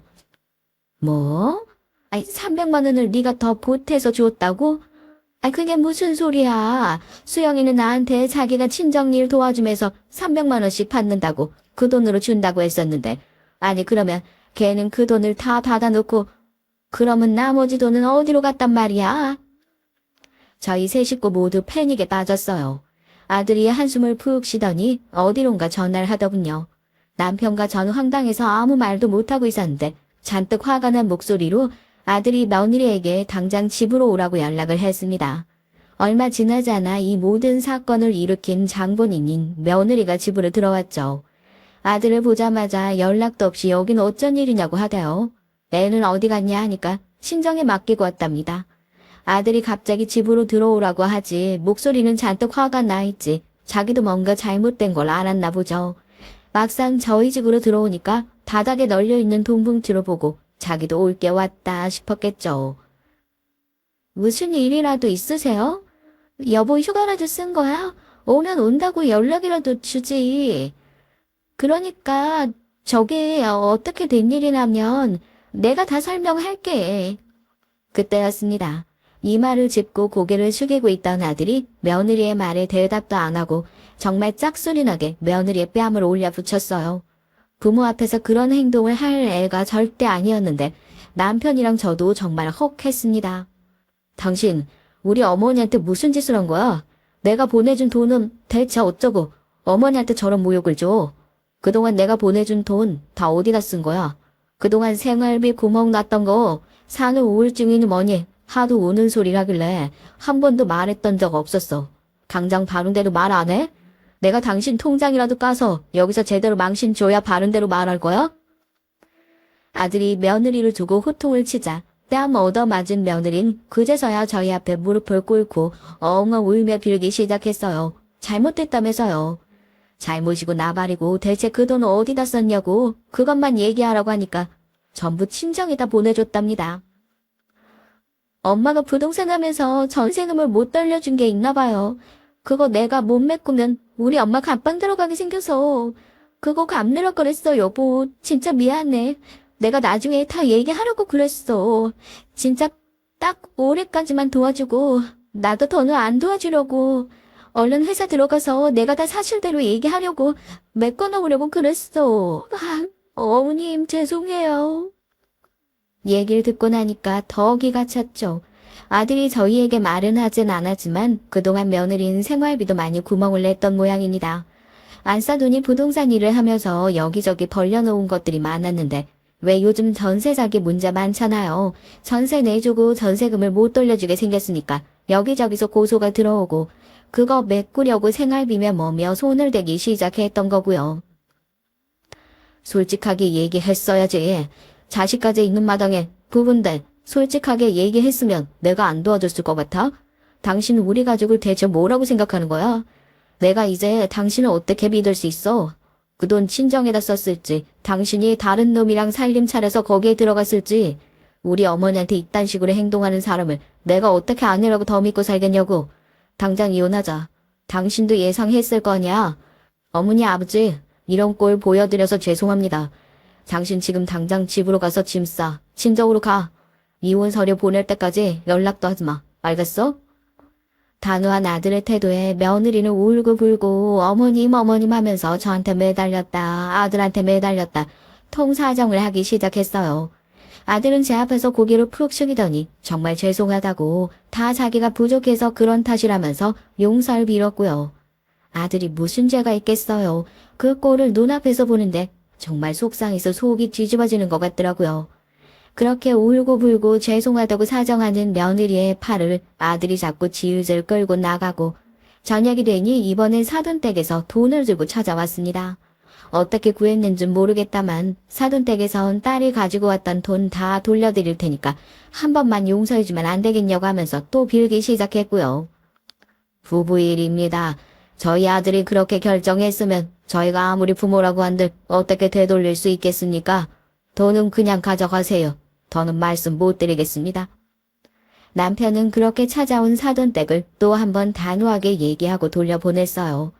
뭐? 아니 300만 원을 네가 더 보태서 줬다고? 아 그게 무슨 소리야. 수영이는 나한테 자기가 친정일 도와주면서 300만 원씩 받는다고 그 돈으로 준다고 했었는데 아니 그러면 걔는 그 돈을 다 받아놓고 그러면 나머지 돈은 어디로 갔단 말이야? 저희 세 식구 모두 패닉에 빠졌어요. 아들이 한숨을 푹 쉬더니 어디론가 전화를 하더군요. 남편과 저는 황당해서 아무 말도 못하고 있었는데 잔뜩 화가 난 목소리로 아들이 며느리에게 당장 집으로 오라고 연락을 했습니다. 얼마 지나지 않아 이 모든 사건을 일으킨 장본인인 며느리가 집으로 들어왔죠. 아들을 보자마자 연락도 없이 여긴 어쩐 일이냐고 하대요. 애는 어디 갔냐 하니까 친정에 맡기고 왔답니다. 아들이 갑자기 집으로 들어오라고 하지 목소리는 잔뜩 화가 나 있지 자기도 뭔가 잘못된 걸 알았나 보죠. 막상 저희 집으로 들어오니까 바닥에 널려있는 돈봉투를 보고 자기도 올 게 왔다 싶었겠죠. 무슨 일이라도 있으세요? 여보 휴가라도 쓴 거야? 오면 온다고 연락이라도 주지. 그러니까 저게 어떻게 된 일이냐면 내가 다 설명할게. 그때였습니다. 이마를 짚고 고개를 숙이고 있던 아들이 며느리의 말에 대답도 안 하고 정말 짝소리나게 며느리의 뺨을 올려 붙였어요. 부모 앞에서 그런 행동을 할 애가 절대 아니었는데 남편이랑 저도 정말 헉했습니다. 당신 우리 어머니한테 무슨 짓을 한 거야? 내가 보내준 돈은 대체 어쩌고 어머니한테 저런 모욕을 줘? 그동안 내가 보내준 돈 다 어디다 쓴 거야? 그동안 생활비 구멍 났던 거 사는 우울증이니 뭐니 하도 우는 소리를 하길래 한 번도 말했던 적 없었어. 당장 바른대로 말 안 해? 내가 당신 통장이라도 까서 여기서 제대로 망신 줘야 바른대로 말할 거야? 아들이 며느리를 두고 호통을 치자 뺨 얻어맞은 며느린 그제서야 저희 앞에 무릎을 꿇고 엉엉 울며 빌기 시작했어요. 잘못됐다면서요. 잘못이고 나발이고 대체 그 돈 어디다 썼냐고 그것만 얘기하라고 하니까 전부 친정에다 보내줬답니다. 엄마가 부동산 하면서 전세금을 못 돌려준 게 있나 봐요. 그거 내가 못 메꾸면 우리 엄마 감방 들어가게 생겨서 그거 갚느라 그랬어 여보. 진짜 미안해. 내가 나중에 다 얘기하려고 그랬어. 진짜 딱 올해까지만 도와주고 나도 더는 안 도와주려고. 얼른 회사 들어가서 내가 다 사실대로 얘기하려고 메꿔놓으려고 그랬어. 어머님 죄송해요. 얘기를 듣고 나니까 더 기가 찼죠. 아들이 저희에게 말은 하진 않았지만 그동안 며느리는 생활비도 많이 구멍을 냈던 모양입니다. 안 싸돈이 부동산 일을 하면서 여기저기 벌려놓은 것들이 많았는데 왜 요즘 전세 사기 문제 많잖아요. 전세 내주고 전세금을 못 돌려주게 생겼으니까 여기저기서 고소가 들어오고 그거 메꾸려고 생활비며 뭐며 손을 대기 시작했던 거고요. 솔직하게 얘기했어야지. 자식까지 있는 마당에 부분들 솔직하게 얘기했으면 내가 안 도와줬을 것 같아? 당신은 우리 가족을 대체 뭐라고 생각하는 거야? 내가 이제 당신을 어떻게 믿을 수 있어? 그 돈 친정에다 썼을지 당신이 다른 놈이랑 살림 차려서 거기에 들어갔을지 우리 어머니한테 이딴 식으로 행동하는 사람을 내가 어떻게 아내라고 더 믿고 살겠냐고. 당장 이혼하자. 당신도 예상했을 거냐? 어머니 아버지 이런 꼴 보여드려서 죄송합니다. 당신 지금 당장 집으로 가서 짐 싸. 친정으로 가. 이혼 서류 보낼 때까지 연락도 하지 마. 알겠어? 단호한 아들의 태도에 며느리는 울고불고 어머님 하면서 저한테 매달렸다. 아들한테 매달렸다. 통사정을 하기 시작했어요. 아들은 제 앞에서 고개를 푹 숙이더니 정말 죄송하다고 다 자기가 부족해서 그런 탓이라면서 용서를 빌었고요. 아들이 무슨 죄가 있겠어요. 그 꼴을 눈앞에서 보는데 정말 속상해서 속이 뒤집어지는 것 같더라고요. 그렇게 울고불고 죄송하다고 사정하는 며느리의 팔을 아들이 자꾸 지우질 끌고 나가고 저녁이 되니 이번엔 사돈댁에서 돈을 들고 찾아왔습니다. 어떻게 구했는지 모르겠다만 사돈댁에선 딸이 가지고 왔던 돈 다 돌려드릴 테니까 한 번만 용서해주면 안 되겠냐고 하면서 또 빌기 시작했고요. 부부 일입니다. 저희 아들이 그렇게 결정했으면 저희가 아무리 부모라고 한들 어떻게 되돌릴 수 있겠습니까? 돈은 그냥 가져가세요. 더는 말씀 못 드리겠습니다. 남편은 그렇게 찾아온 사돈댁을 또 한 번 단호하게 얘기하고 돌려보냈어요.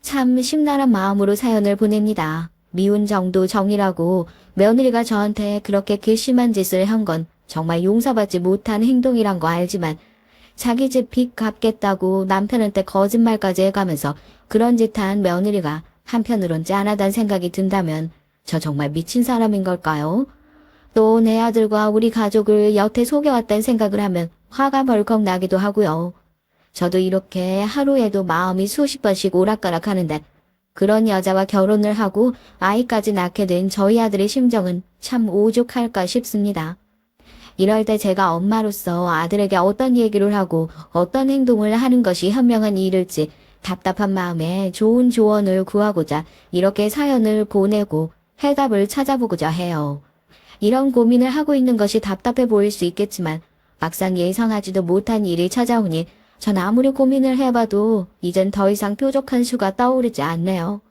참 심란한 마음으로 사연을 보냅니다. 미운 정도 정이라고 며느리가 저한테 그렇게 괘씸한 짓을 한 건 정말 용서받지 못한 행동이란 거 알지만 자기 집 빚 갚겠다고 남편한테 거짓말까지 해가면서 그런 짓 한 며느리가 한편으론 짠하단 생각이 든다면 저 정말 미친 사람인 걸까요? 또 내 아들과 우리 가족을 여태 속여왔다는 생각을 하면 화가 벌컥 나기도 하고요. 저도 이렇게 하루에도 마음이 수십 번씩 오락가락하는데 그런 여자와 결혼을 하고 아이까지 낳게 된 저희 아들의 심정은 참 오죽할까 싶습니다. 이럴 때 제가 엄마로서 아들에게 어떤 얘기를 하고 어떤 행동을 하는 것이 현명한 일일지 답답한 마음에 좋은 조언을 구하고자 이렇게 사연을 보내고 해답을 찾아보고자 해요. 이런 고민을 하고 있는 것이 답답해 보일 수 있겠지만 막상 예상하지도 못한 일이 찾아오니 전 아무리 고민을 해봐도 이젠 더 이상 뾰족한 수가 떠오르지 않네요.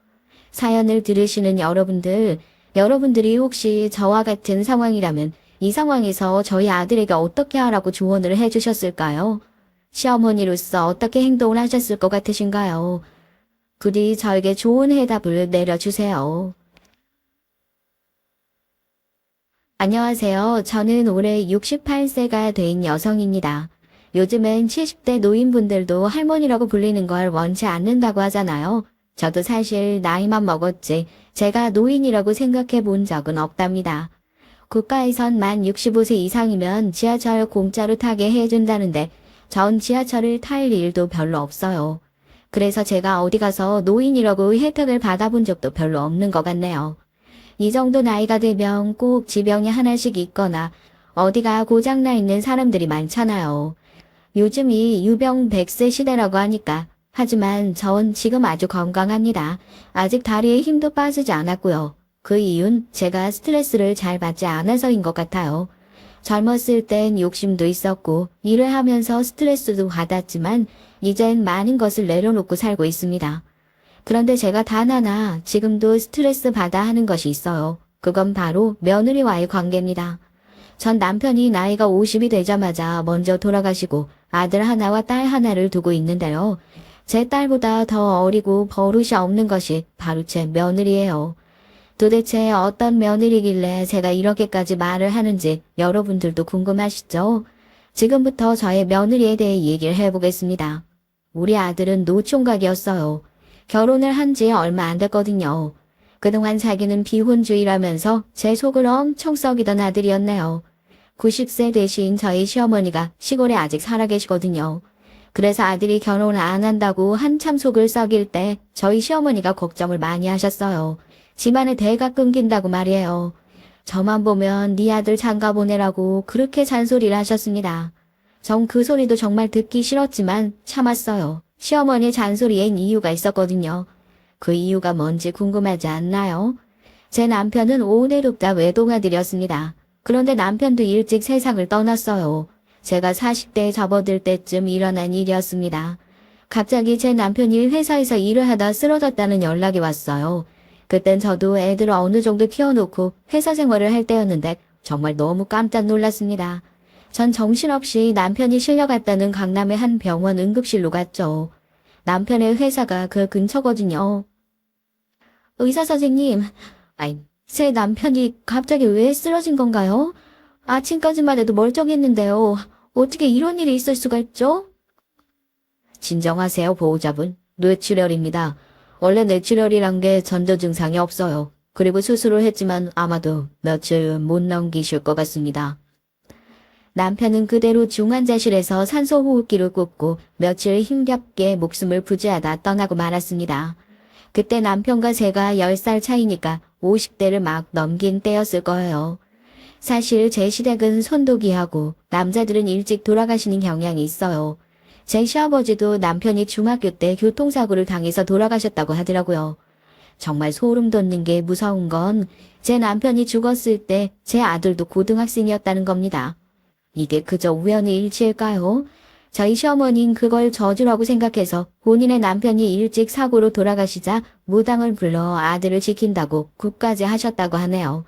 사연을 들으시는 여러분들이 혹시 저와 같은 상황이라면 이 상황에서 저희 아들에게 어떻게 하라고 조언을 해주셨을까요? 시어머니로서 어떻게 행동을 하셨을 것 같으신가요? 부디 저에게 좋은 해답을 내려주세요. 안녕하세요. 저는 올해 68세가 된 여성입니다. 요즘은 70대 노인분들도 할머니라고 불리는 걸 원치 않는다고 하잖아요. 저도 사실 나이만 먹었지 제가 노인이라고 생각해 본 적은 없답니다. 국가에선 만 65세 이상이면 지하철 공짜로 타게 해준다는데 전 지하철을 탈 일도 별로 없어요. 그래서 제가 어디 가서 노인이라고 혜택을 받아본 적도 별로 없는 것 같네요. 이 정도 나이가 되면 꼭 지병이 하나씩 있거나 어디가 고장나 있는 사람들이 많잖아요. 요즘이 유병백세 시대라고 하니까. 하지만 전 지금 아주 건강합니다. 아직 다리에 힘도 빠지지 않았고요. 그 이유는 제가 스트레스를 잘 받지 않아서인 것 같아요. 젊었을 땐 욕심도 있었고 일을 하면서 스트레스도 받았지만 이젠 많은 것을 내려놓고 살고 있습니다. 그런데 제가 단 하나 지금도 스트레스 받아 하는 것이 있어요. 그건 바로 며느리와의 관계입니다. 전 남편이 나이가 50이 되자마자 먼저 돌아가시고 아들 하나와 딸 하나를 두고 있는데요. 제 딸보다 더 어리고 버릇이 없는 것이 바로 제 며느리예요. 도대체 어떤 며느리길래 제가 이렇게까지 말을 하는지 여러분들도 궁금하시죠? 지금부터 저의 며느리에 대해 얘기를 해보겠습니다. 우리 아들은 노총각이었어요. 결혼을 한 지 얼마 안 됐거든요. 그동안 자기는 비혼주의라면서 제 속을 엄청 썩이던 아들이었네요. 90세 되신 저희 시어머니가 시골에 아직 살아계시거든요. 그래서 아들이 결혼을 안 한다고 한참 속을 썩일 때 저희 시어머니가 걱정을 많이 하셨어요. 집안의 대가 끊긴다고 말이에요. 저만 보면 네 아들 장가 보내라고 그렇게 잔소리를 하셨습니다. 전 그 소리도 정말 듣기 싫었지만 참았어요. 시어머니의 잔소리엔 이유가 있었거든요. 그 이유가 뭔지 궁금하지 않나요? 제 남편은 오내롭다 외동아들이었습니다. 그런데 남편도 일찍 세상을 떠났어요. 제가 40대에 접어들 때쯤 일어난 일이었습니다. 갑자기 제 남편이 회사에서 일을 하다 쓰러졌다는 연락이 왔어요. 그땐 저도 애들을 어느 정도 키워놓고 회사 생활을 할 때였는데 정말 너무 깜짝 놀랐습니다. 전 정신없이 남편이 실려갔다는 강남의 한 병원 응급실로 갔죠. 남편의 회사가 그 근처거든요. 의사 선생님, 제 남편이 갑자기 왜 쓰러진 건가요? 아침까지만 해도 멀쩡했는데요. 어떻게 이런 일이 있을 수가 있죠? 진정하세요, 보호자분. 뇌출혈입니다. 원래 뇌출혈이란 게 전조 증상이 없어요. 그리고 수술을 했지만 아마도 며칠은 못 넘기실 것 같습니다. 남편은 그대로 중환자실에서 산소호흡기를 꽂고 며칠 힘겹게 목숨을 부지하다 떠나고 말았습니다. 그때 남편과 제가 10살 차이니까 50대를 막 넘긴 때였을 거예요. 사실 제 시댁은 손도기하고 남자들은 일찍 돌아가시는 경향이 있어요. 제 시아버지도 남편이 중학교 때 교통사고를 당해서 돌아가셨다고 하더라고요. 정말 소름 돋는 게 무서운 건 제 남편이 죽었을 때 제 아들도 고등학생이었다는 겁니다. 이게 그저 우연의 일치일까요? 저희 시어머니는 그걸 저주라고 생각해서 본인의 남편이 일찍 사고로 돌아가시자 무당을 불러 아들을 지킨다고 굿까지 하셨다고 하네요.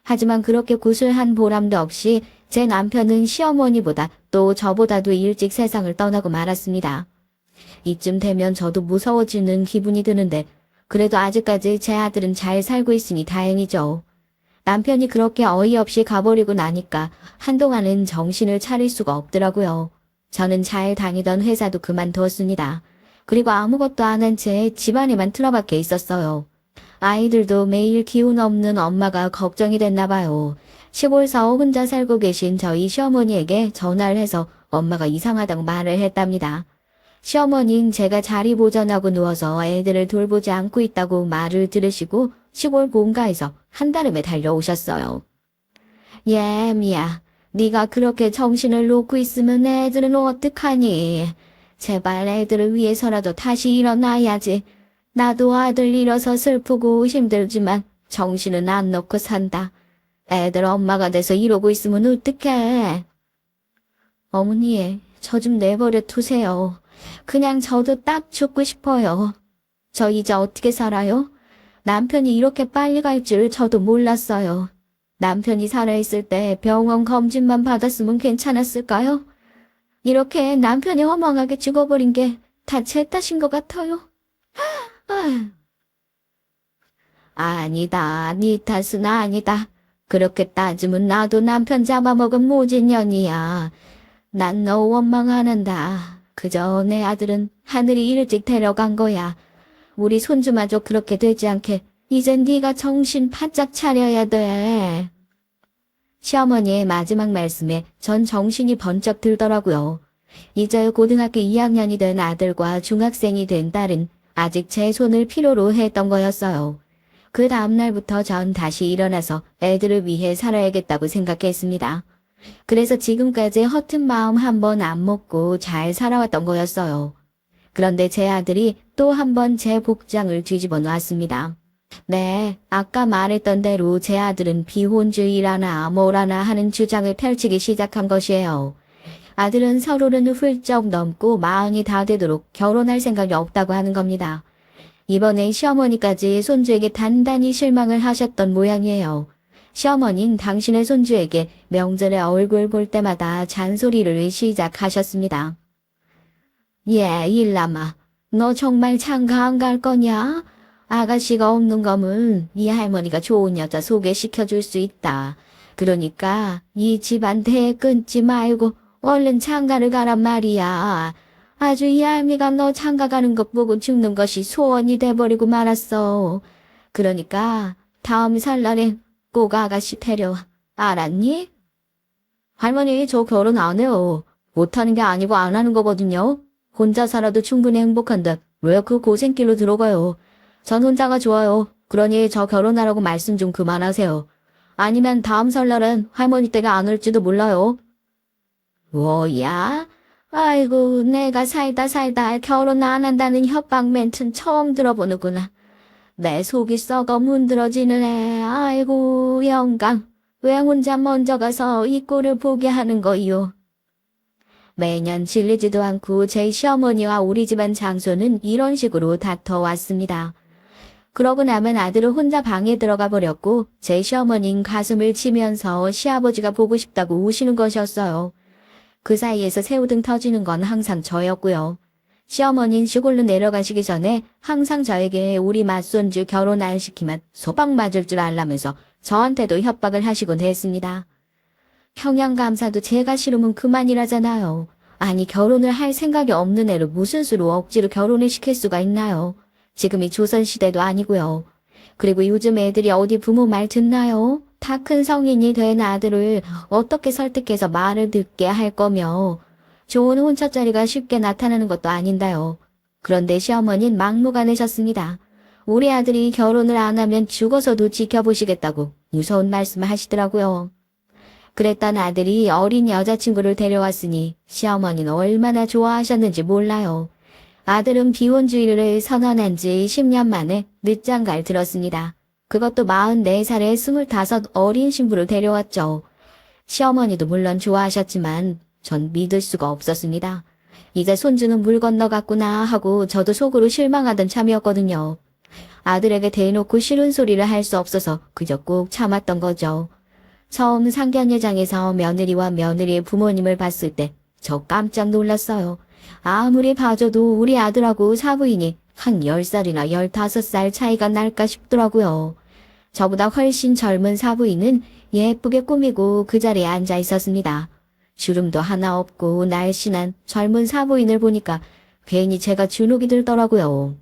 하지만 그렇게 구슬한 보람도 없이 제 남편은 시어머니보다 또 저보다도 일찍 세상을 떠나고 말았습니다. 이쯤 되면 저도 무서워지는 기분이 드는데 그래도 아직까지 제 아들은 잘 살고 있으니 다행이죠. 남편이 그렇게 어이없이 가버리고 나니까 한동안은 정신을 차릴 수가 없더라고요. 저는 잘 다니던 회사도 그만두었습니다. 그리고 아무것도 안 한 채 집안에만 틀어박혀 있었어요. 아이들도 매일 기운 없는 엄마가 걱정이 됐나 봐요. 시골서 혼자 살고 계신 저희 시어머니에게 전화를 해서 엄마가 이상하다고 말을 했답니다. 시어머니는 제가 자리 보전하고 누워서 애들을 돌보지 않고 있다고 말을 들으시고 시골 본가에서 한달음에 달려오셨어요. 예미야, 네가 그렇게 정신을 놓고 있으면 애들은 어떡하니? 제발 애들을 위해서라도 다시 일어나야지. 나도 아들 잃어서 슬프고 힘들지만 정신은 안 놓고 산다. 애들 엄마가 돼서 이러고 있으면 어떡해? 어머니, 저 좀 내버려 두세요. 그냥 저도 딱 죽고 싶어요. 저 이제 어떻게 살아요? 남편이 이렇게 빨리 갈 줄 저도 몰랐어요. 남편이 살아있을 때 병원 검진만 받았으면 괜찮았을까요? 이렇게 남편이 허망하게 죽어버린 게 다 제 탓인 것 같아요. 아휴. 아니다, 네 탓은 아니다. 그렇게 따지면 나도 남편 잡아먹은 모진년이야. 난 너 원망 안 한다. 그저 내 아들은 하늘이 일찍 데려간 거야. 우리 손주마저 그렇게 되지 않게 이젠 네가 정신 바짝 차려야 돼. 시어머니의 마지막 말씀에 전 정신이 번쩍 들더라고요. 이제 고등학교 2학년이 된 아들과 중학생이 된 딸은 아직 제 손을 필요로 했던 거였어요. 그 다음날부터 전 다시 일어나서 애들을 위해 살아야겠다고 생각했습니다. 그래서 지금까지 허튼 마음 한 번 안 먹고 잘 살아왔던 거였어요. 그런데 제 아들이 또 한 번 제 복장을 뒤집어 놨습니다. 네, 아까 말했던 대로 제 아들은 비혼주의라나 뭐라나 하는 주장을 펼치기 시작한 것이에요. 아들은 서로는 훌쩍 넘고 마흔이 다 되도록 결혼할 생각이 없다고 하는 겁니다. 이번에 시어머니까지 손주에게 단단히 실망을 하셨던 모양이에요. 시어머니는 당신의 손주에게 명절에 얼굴 볼 때마다 잔소리를 시작하셨습니다. 예, 일남아, 너 정말 장가 안 갈 거냐? 아가씨가 없는 거면 이 할머니가 좋은 여자 소개시켜줄 수 있다. 그러니까 이 집안 대 끊지 말고 얼른 장가를 가란 말이야. 아주 이 할미가 너 장가 가는 것 보고 죽는 것이 소원이 돼버리고 말았어. 그러니까 다음 설날엔 꼭 아가씨 데려와. 알았니? 할머니, 저 결혼 안 해요. 못하는 게 아니고 안 하는 거거든요. 혼자 살아도 충분히 행복한데 왜 그 고생길로 들어가요? 전 혼자가 좋아요. 그러니 저 결혼하라고 말씀 좀 그만하세요. 아니면 다음 설날엔 할머니 댁에 안 올지도 몰라요. 뭐야? 아이고, 내가 살다 결혼 안 한다는 협박 멘트는 처음 들어보는구나. 내 속이 썩어 문드러지는 애. 아이고, 영감. 왜 혼자 먼저 가서 이 꼴을 보게 하는 거요? 매년 질리지도 않고 제 시어머니와 우리 집안 장소는 이런 식으로 다퉈왔습니다. 그러고 나면 아들은 혼자 방에 들어가 버렸고 제 시어머니는 가슴을 치면서 시아버지가 보고 싶다고 우시는 것이었어요. 그 사이에서 새우등 터지는 건 항상 저였고요. 시어머니는 시골로 내려가시기 전에 항상 저에게 우리 맏손주 결혼 안 시키면 소박 맞을 줄 알라면서 저한테도 협박을 하시곤 했습니다. 평양감사도 제가 싫으면 그만이라잖아요. 아니, 결혼을 할 생각이 없는 애를 무슨 수로 억지로 결혼을 시킬 수가 있나요? 지금이 조선시대도 아니고요. 그리고 요즘 애들이 어디 부모 말 듣나요? 다 큰 성인이 된 아들을 어떻게 설득해서 말을 듣게 할 거며 좋은 혼처자리가 쉽게 나타나는 것도 아닌데요. 그런데 시어머니는 막무가내셨습니다. 우리 아들이 결혼을 안 하면 죽어서도 지켜보시겠다고 무서운 말씀을 하시더라고요. 그랬던 아들이 어린 여자친구를 데려왔으니 시어머니는 얼마나 좋아하셨는지 몰라요. 아들은 비혼주의를 선언한 지 10년 만에 늦장가를 들었습니다. 그것도 44살에 25 어린 신부를 데려왔죠. 시어머니도 물론 좋아하셨지만 전 믿을 수가 없었습니다. 이제 손주는 물 건너갔구나 하고 저도 속으로 실망하던 참이었거든요. 아들에게 대놓고 싫은 소리를 할 수 없어서 그저 꾹 참았던 거죠. 처음 상견례장에서 며느리와 며느리의 부모님을 봤을 때 저 깜짝 놀랐어요. 아무리 봐줘도 우리 아들하고 사부인이 한 10살이나 15살 차이가 날까 싶더라고요. 저보다 훨씬 젊은 사부인은 예쁘게 꾸미고 그 자리에 앉아 있었습니다. 주름도 하나 없고 날씬한 젊은 사부인을 보니까 괜히 제가 주눅이 들더라고요.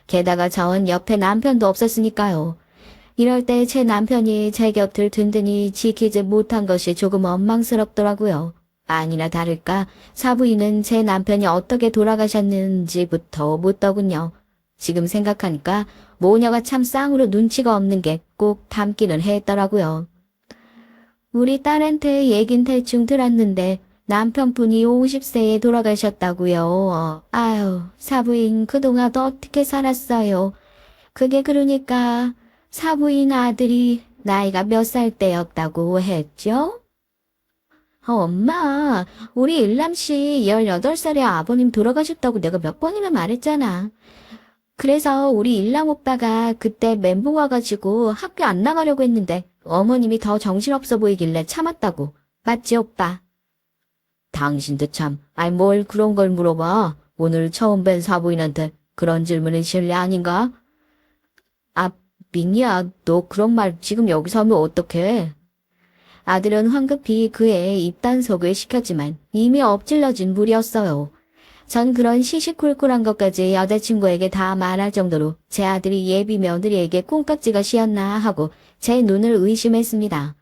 게다가 전 옆에 남편도 없었으니까요. 이럴 때 제 남편이 제 곁을 든든히 지키지 못한 것이 조금 원망스럽더라고요. 아니나 다를까 사부인은 제 남편이 어떻게 돌아가셨는지부터 묻더군요. 지금 생각하니까 모녀가 참 쌍으로 눈치가 없는 게 꼭 닮기는 했더라고요. 우리 딸한테 얘긴 대충 들었는데 남편분이 50세에 돌아가셨다고요. 아유, 사부인 그동안 어떻게 살았어요? 그게 그러니까 사부인 아들이 나이가 몇 살 때였다고 했죠? 엄마, 우리 일남씨 18살에 아버님 돌아가셨다고 내가 몇 번이나 말했잖아. 그래서 우리 일남 오빠가 그때 멘붕 와가지고 학교 안 나가려고 했는데 어머님이 더 정신없어 보이길래 참았다고. 맞지, 오빠? 당신도 참, 아이 뭘 그런 걸 물어봐. 오늘 처음 뵌 사부인한테 그런 질문은 실례 아닌가? 아, 민기야, 너 그런 말 지금 여기서 하면 어떡해? 아들은 황급히 그의 입단속을 시켰지만 이미 엎질러진 물이었어요. 전 그런 시시콜콜한 것까지 여자친구에게 다 말할 정도로 제 아들이 예비 며느리에게 콩깍지가 씌었나 하고 제 눈을 의심했습니다.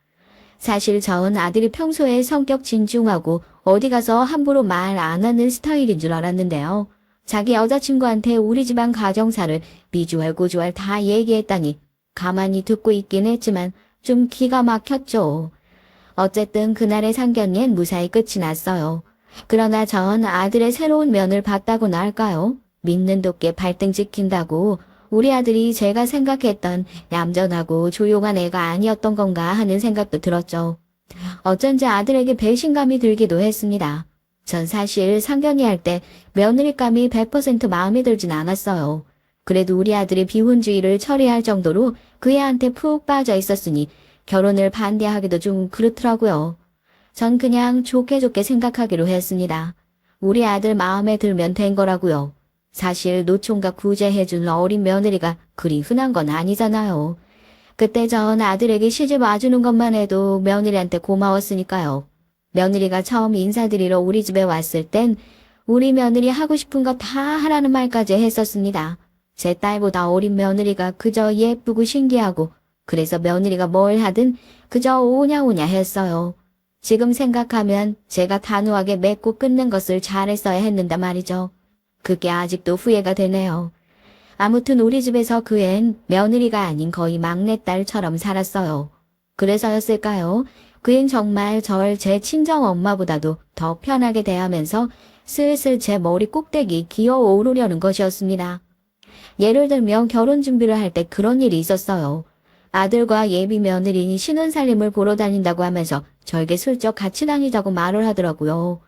사실 전 아들이 평소에 성격 진중하고 어디 가서 함부로 말 안 하는 스타일인 줄 알았는데요. 자기 여자친구한테 우리 집안 가정사를 미주알 고주알 다 얘기했다니 가만히 듣고 있긴 했지만 좀 기가 막혔죠. 어쨌든 그날의 상견례는 무사히 끝이 났어요. 그러나 전 아들의 새로운 면을 봤다고나 할까요? 믿는 도께 발등 찍힌다고 우리 아들이 제가 생각했던 얌전하고 조용한 애가 아니었던 건가 하는 생각도 들었죠. 어쩐지 아들에게 배신감이 들기도 했습니다. 전 사실 상견례 할 때 며느리감이 100% 마음에 들진 않았어요. 그래도 우리 아들이 비혼주의를 처리할 정도로 그 애한테 푹 빠져 있었으니 결혼을 반대하기도 좀 그렇더라고요. 전 그냥 좋게 좋게 생각하기로 했습니다. 우리 아들 마음에 들면 된 거라고요. 사실 노총각 구제해준 어린 며느리가 그리 흔한 건 아니잖아요. 그때 전 아들에게 시집 와주는 것만 해도 며느리한테 고마웠으니까요. 며느리가 처음 인사드리러 우리 집에 왔을 땐 우리 며느리 하고 싶은 거 다 하라는 말까지 했었습니다. 제 딸보다 어린 며느리가 그저 예쁘고 신기하고 그래서 며느리가 뭘 하든 그저 오냐오냐 했어요. 지금 생각하면 제가 단호하게 맺고 끊는 것을 잘했어야 했는데 말이죠. 그게 아직도 후회가 되네요. 아무튼 우리 집에서 그 앤 며느리가 아닌 거의 막내딸처럼 살았어요. 그래서였을까요? 그 앤 정말 절 제 친정 엄마보다도 더 편하게 대하면서 슬슬 제 머리 꼭대기 기어 오르려는 것이었습니다. 예를 들면 결혼 준비를 할 때 그런 일이 있었어요. 아들과 예비 며느리니 신혼살림을 보러 다닌다고 하면서 저에게 슬쩍 같이 다니자고 말을 하더라고요.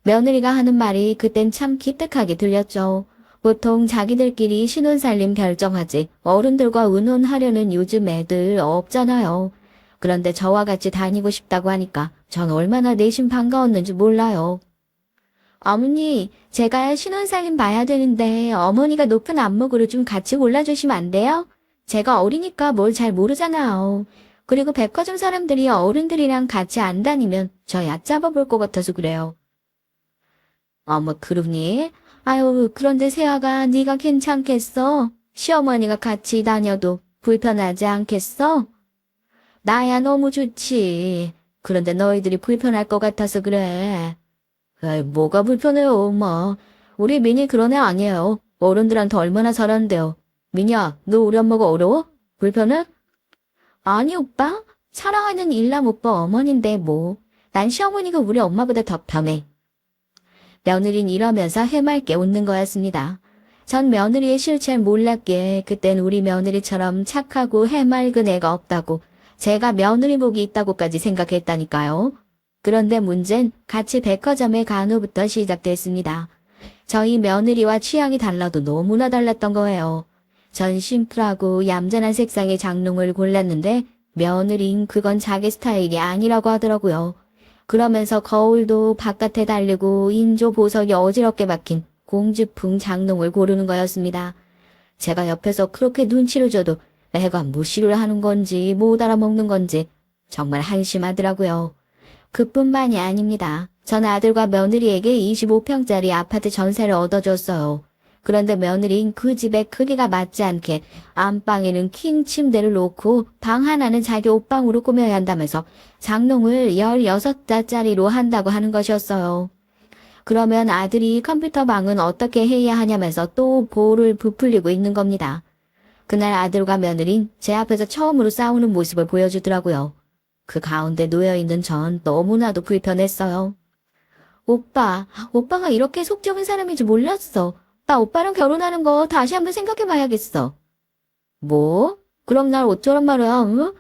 며느리가 하는 말이 그땐 참 기특하게 들렸죠. 보통 자기들끼리 신혼살림 결정하지 어른들과 의논하려는 요즘 애들 없잖아요. 그런데 저와 같이 다니고 싶다고 하니까 전 얼마나 내심 반가웠는지 몰라요. 어머니, 제가 신혼살림 봐야 되는데 어머니가 높은 안목으로 좀 같이 골라주시면 안 돼요? 제가 어리니까 뭘 잘 모르잖아요. 그리고 백화점 사람들이 어른들이랑 같이 안 다니면 저 얕잡아 볼 것 같아서 그래요. 어머, 그러니? 아유, 그런데 세아가 네가 괜찮겠어? 시어머니가 같이 다녀도 불편하지 않겠어? 나야 너무 좋지. 그런데 너희들이 불편할 것 같아서 그래. 에이, 뭐가 불편해요, 엄마. 우리 민이 그런 애 아니에요. 어른들한테 얼마나 잘하는데요. 민이야, 너 우리 엄마가 어려워? 불편해? 아니, 오빠. 사랑하는 일남 오빠 어머니인데 뭐. 난 시어머니가 우리 엄마보다 더 편해. 며느린 이러면서 해맑게 웃는 거였습니다. 전 며느리의 실체를 몰랐기에 그땐 우리 며느리처럼 착하고 해맑은 애가 없다고 제가 며느리 복이 있다고까지 생각했다니까요. 그런데 문제는 같이 백화점에 간 후부터 시작됐습니다. 저희 며느리와 취향이 달라도 너무나 달랐던 거예요. 전 심플하고 얌전한 색상의 장롱을 골랐는데 며느린 그건 자기 스타일이 아니라고 하더라고요. 그러면서 거울도 바깥에 달리고 인조 보석이 어지럽게 박힌 공주풍 장롱을 고르는 거였습니다. 제가 옆에서 그렇게 눈치를 줘도 애가 무시를 하는 건지 못 알아먹는 건지 정말 한심하더라고요. 그뿐만이 아닙니다. 전 아들과 며느리에게 25평짜리 아파트 전세를 얻어줬어요. 그런데 며느리는 그 집의 크기가 맞지 않게 안방에는 킹 침대를 놓고 방 하나는 자기 옷방으로 꾸며야 한다면서 장롱을 16자짜리로 한다고 하는 것이었어요. 그러면 아들이 컴퓨터 방은 어떻게 해야 하냐면서 또 볼을 부풀리고 있는 겁니다. 그날 아들과 며느린 제 앞에서 처음으로 싸우는 모습을 보여주더라고요. 그 가운데 놓여있는 전 너무나도 불편했어요. 오빠가 이렇게 속 좁은 사람인 줄 몰랐어. 나 오빠랑 결혼하는 거 다시 한번 생각해봐야겠어. 뭐? 그럼 날 어쩌란 말이야, 응?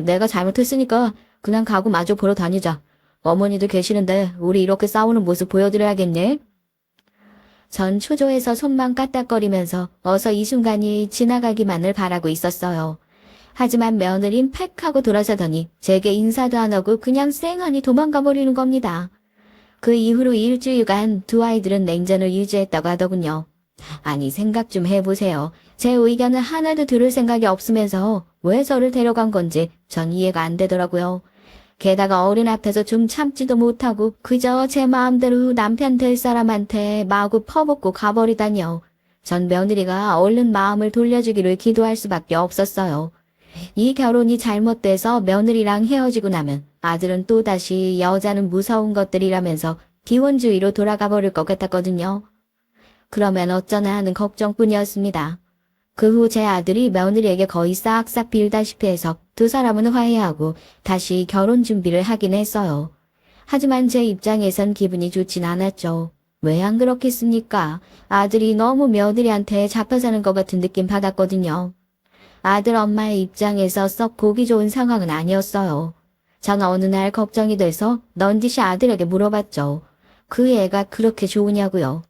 내가 잘못했으니까 그냥 가구 마저 보러 다니자. 어머니도 계시는데 우리 이렇게 싸우는 모습 보여드려야겠네. 전 초조해서 손만 까딱거리면서 어서 이 순간이 지나가기만을 바라고 있었어요. 하지만 며느린 팩 하고 돌아서더니 제게 인사도 안 하고 그냥 쌩하니 도망가 버리는 겁니다. 그 이후로 일주일간 두 아이들은 냉전을 유지했다고 하더군요. 아니 생각 좀 해보세요. 제 의견을 하나도 들을 생각이 없으면서 왜 저를 데려간 건지 전 이해가 안 되더라고요. 게다가 어른 앞에서 좀 참지도 못하고 그저 제 마음대로 남편 될 사람한테 마구 퍼붓고 가버리다니요. 전 며느리가 얼른 마음을 돌려주기를 기도할 수밖에 없었어요. 이 결혼이 잘못돼서 며느리랑 헤어지고 나면 아들은 또다시 여자는 무서운 것들이라면서 기혼주의로 돌아가 버릴 것 같았거든요. 그러면 어쩌나 하는 걱정뿐이었습니다. 그 후 제 아들이 며느리에게 거의 싹싹 빌다시피 해서 두 사람은 화해하고 다시 결혼 준비를 하긴 했어요. 하지만 제 입장에선 기분이 좋진 않았죠. 왜 안 그렇겠습니까? 아들이 너무 며느리한테 잡혀 사는 것 같은 느낌 받았거든요. 아들 엄마의 입장에서 썩 보기 좋은 상황은 아니었어요. 전 어느 날 걱정이 돼서 넌지시 아들에게 물어봤죠. 그 애가 그렇게 좋으냐고요.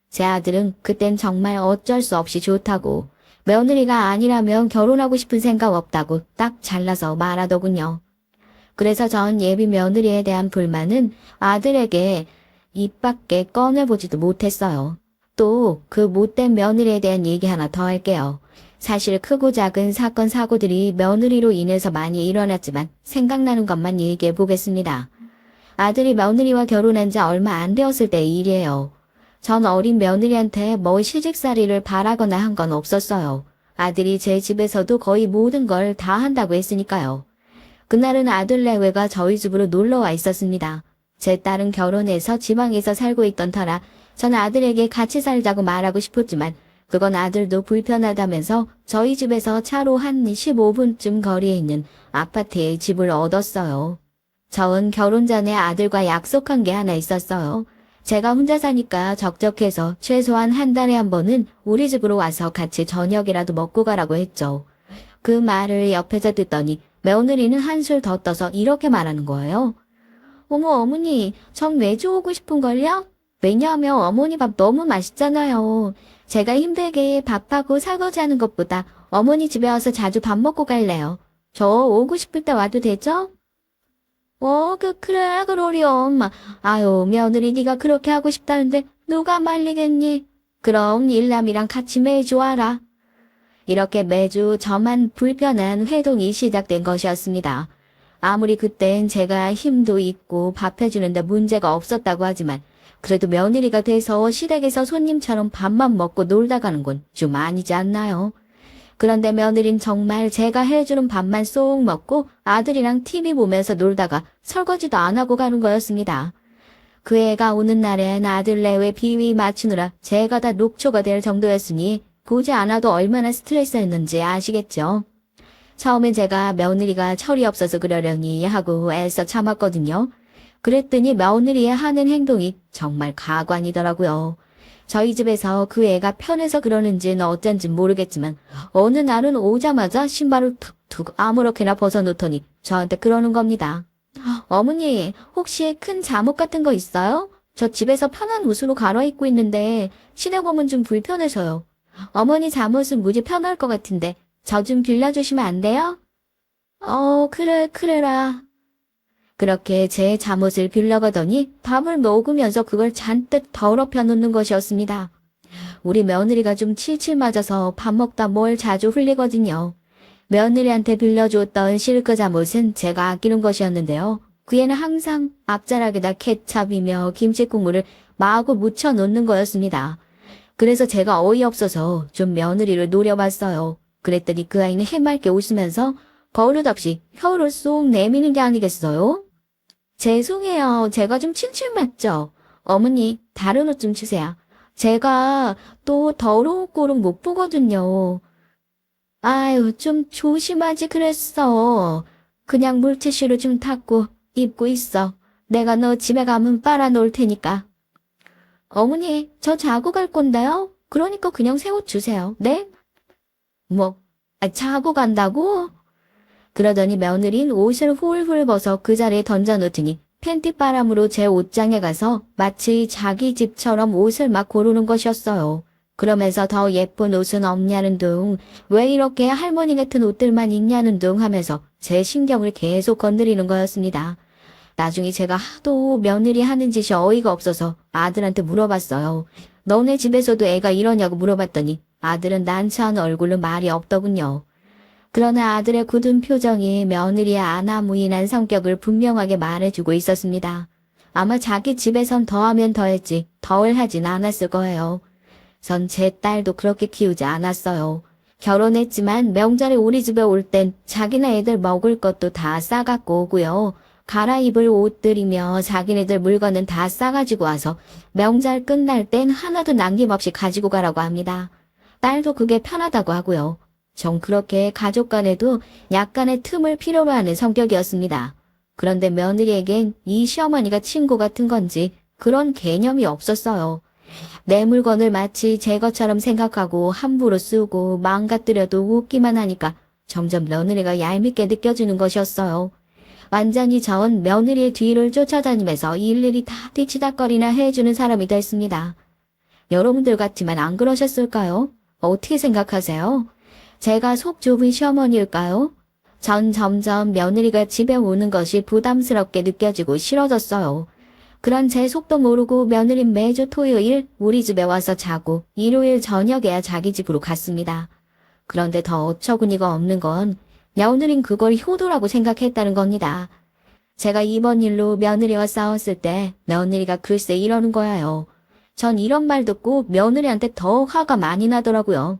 제 아들은 그땐 정말 어쩔 수 없이 좋다고, 며느리가 아니라면 결혼하고 싶은 생각 없다고 딱 잘라서 말하더군요. 그래서 전 예비 며느리에 대한 불만은 아들에게 입 밖에 꺼내보지도 못했어요. 또 그 못된 며느리에 대한 얘기 하나 더 할게요. 사실 크고 작은 사건 사고들이 며느리로 인해서 많이 일어났지만 생각나는 것만 얘기해 보겠습니다. 아들이 며느리와 결혼한 지 얼마 안 되었을 때의 일이에요. 전 어린 며느리한테 뭐 시집살이를 바라거나 한 건 없었어요. 아들이 제 집에서도 거의 모든 걸 다 한다고 했으니까요. 그날은 아들 내외가 저희 집으로 놀러와 있었습니다. 제 딸은 결혼해서 지방에서 살고 있던 터라 전 아들에게 같이 살자고 말하고 싶었지만 그건 아들도 불편하다면서 저희 집에서 차로 한 15분쯤 거리에 있는 아파트에 집을 얻었어요. 전 결혼 전에 아들과 약속한 게 하나 있었어요. 제가 혼자 사니까 적적해서 최소한 한 달에 한 번은 우리 집으로 와서 같이 저녁이라도 먹고 가라고 했죠. 그 말을 옆에서 듣더니 며느리는 한술 더 떠서 이렇게 말하는 거예요. 어머 어머니, 전 매주 오고 싶은걸요? 왜냐하면 어머니 밥 너무 맛있잖아요. 제가 힘들게 밥하고 설거지하는 것보다 어머니 집에 와서 자주 밥 먹고 갈래요. 저 오고 싶을 때 와도 되죠? 그래, 그러렴. 아유, 며느리 네가 그렇게 하고 싶다는데 누가 말리겠니? 그럼 일남이랑 같이 매주 와라. 이렇게 매주 저만 불편한 회동이 시작된 것이었습니다. 아무리 그땐 제가 힘도 있고 밥 해주는데 문제가 없었다고 하지만 그래도 며느리가 돼서 시댁에서 손님처럼 밥만 먹고 놀다 가는 건 좀 아니지 않나요? 그런데 며느린 정말 제가 해주는 밥만 쏙 먹고 아들이랑 TV 보면서 놀다가 설거지도 안 하고 가는 거였습니다. 그 애가 오는 날엔 아들 내외 비위 맞추느라 제가 다 녹초가 될 정도였으니 보지 않아도 얼마나 스트레스였는지 아시겠죠? 처음엔 제가 며느리가 철이 없어서 그러려니 하고 애써 참았거든요. 그랬더니 며느리의 하는 행동이 정말 가관이더라고요. 저희 집에서 그 애가 편해서 그러는지는 어쩐지 모르겠지만 어느 날은 오자마자 신발을 툭툭 아무렇게나 벗어놓더니 저한테 그러는 겁니다. 어머니, 혹시 큰 잠옷 같은 거 있어요? 저 집에서 편한 옷으로 갈아입고 있는데 시댁 오면 좀 불편해서요. 어머니 잠옷은 무지 편할 것 같은데 저 좀 빌려주시면 안 돼요? 그래라. 그렇게 제 잠옷을 빌려가더니 밥을 먹으면서 그걸 잔뜩 더럽혀 놓는 것이었습니다. 우리 며느리가 좀 칠칠 맞아서 밥 먹다 뭘 자주 흘리거든요. 며느리한테 빌려줬던 실크 잠옷은 제가 아끼는 것이었는데요. 그 애는 항상 앞자락에다 케찹이며 김치 국물을 마구 묻혀 놓는 거였습니다. 그래서 제가 어이없어서 좀 며느리를 노려봤어요. 그랬더니 그 아이는 해맑게 웃으면서 버릇없이 혀를 쏙 내미는 게 아니겠어요? 죄송해요. 제가 좀 칠칠 맞죠? 어머니, 다른 옷 좀 주세요. 제가 또 더러운 꼴은 못 보거든요. 아유, 좀 조심하지 그랬어. 그냥 물티슈로 좀 닦고 입고 있어. 내가 너 집에 가면 빨아놓을 테니까. 어머니, 저 자고 갈 건데요? 그러니까 그냥 새 옷 주세요. 네? 자고 간다고? 그러더니 며느린 옷을 훌훌 벗어 그 자리에 던져놓더니 팬티바람으로 제 옷장에 가서 마치 자기 집처럼 옷을 막 고르는 것이었어요. 그러면서 더 예쁜 옷은 없냐는 둥, 왜 이렇게 할머니 같은 옷들만 있냐는 둥 하면서 제 신경을 계속 건드리는 거였습니다. 나중에 제가 하도 며느리 하는 짓이 어이가 없어서 아들한테 물어봤어요. 너네 집에서도 애가 이러냐고 물어봤더니 아들은 난처한 얼굴로 말이 없더군요. 그러나 아들의 굳은 표정이 며느리의 아나무인한 성격을 분명하게 말해주고 있었습니다. 아마 자기 집에선 더하면 더했지 덜 하진 않았을 거예요. 전 제 딸도 그렇게 키우지 않았어요. 결혼했지만 명절에 우리 집에 올 땐 자기네 애들 먹을 것도 다 싸갖고 오고요. 갈아입을 옷들이며 자기네들 물건은 다 싸가지고 와서 명절 끝날 땐 하나도 남김없이 가지고 가라고 합니다. 딸도 그게 편하다고 하고요. 전 그렇게 가족 간에도 약간의 틈을 필요로 하는 성격이었습니다. 그런데 며느리에겐 이 시어머니가 친구 같은 건지 그런 개념이 없었어요. 내 물건을 마치 제 것처럼 생각하고 함부로 쓰고 망가뜨려도 웃기만 하니까 점점 며느리가 얄밉게 느껴지는 것이었어요. 완전히 전 며느리의 뒤를 쫓아다니면서 일일이 다 뒤치다거리나 해주는 사람이 됐습니다. 여러분들 같지만 안 그러셨을까요? 어떻게 생각하세요? 제가 속 좁은 시어머니일까요? 전 점점 며느리가 집에 오는 것이 부담스럽게 느껴지고 싫어졌어요. 그런 제 속도 모르고 며느리 매주 토요일 우리 집에 와서 자고 일요일 저녁에야 자기 집으로 갔습니다. 그런데 더 어처구니가 없는 건 며느린 그걸 효도라고 생각했다는 겁니다. 제가 이번 일로 며느리와 싸웠을 때 며느리가 글쎄 이러는 거예요. 전 이런 말 듣고 며느리한테 더 화가 많이 나더라고요.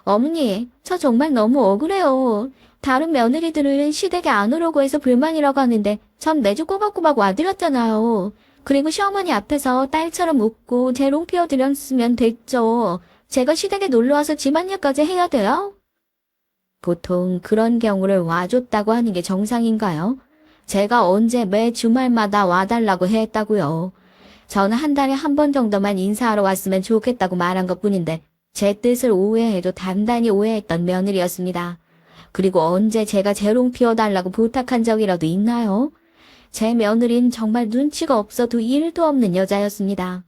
어머니, 저 정말 너무 억울해요. 다른 며느리들은 시댁에 안 오려고 해서 불만이라고 하는데 전 매주 꼬박꼬박 와드렸잖아요. 그리고 시어머니 앞에서 딸처럼 웃고 재롱 피워드렸으면 됐죠. 제가 시댁에 놀러와서 집안일까지 해야 돼요? 보통 그런 경우를 와줬다고 하는 게 정상인가요? 제가 언제 매 주말마다 와달라고 했다고요. 저는 한 달에 한 번 정도만 인사하러 왔으면 좋겠다고 말한 것뿐인데 제 뜻을 오해해도 단단히 오해했던 며느리였습니다. 그리고 언제 제가 재롱 피워달라고 부탁한 적이라도 있나요? 제 며느린 정말 눈치가 없어도 일도 없는 여자였습니다.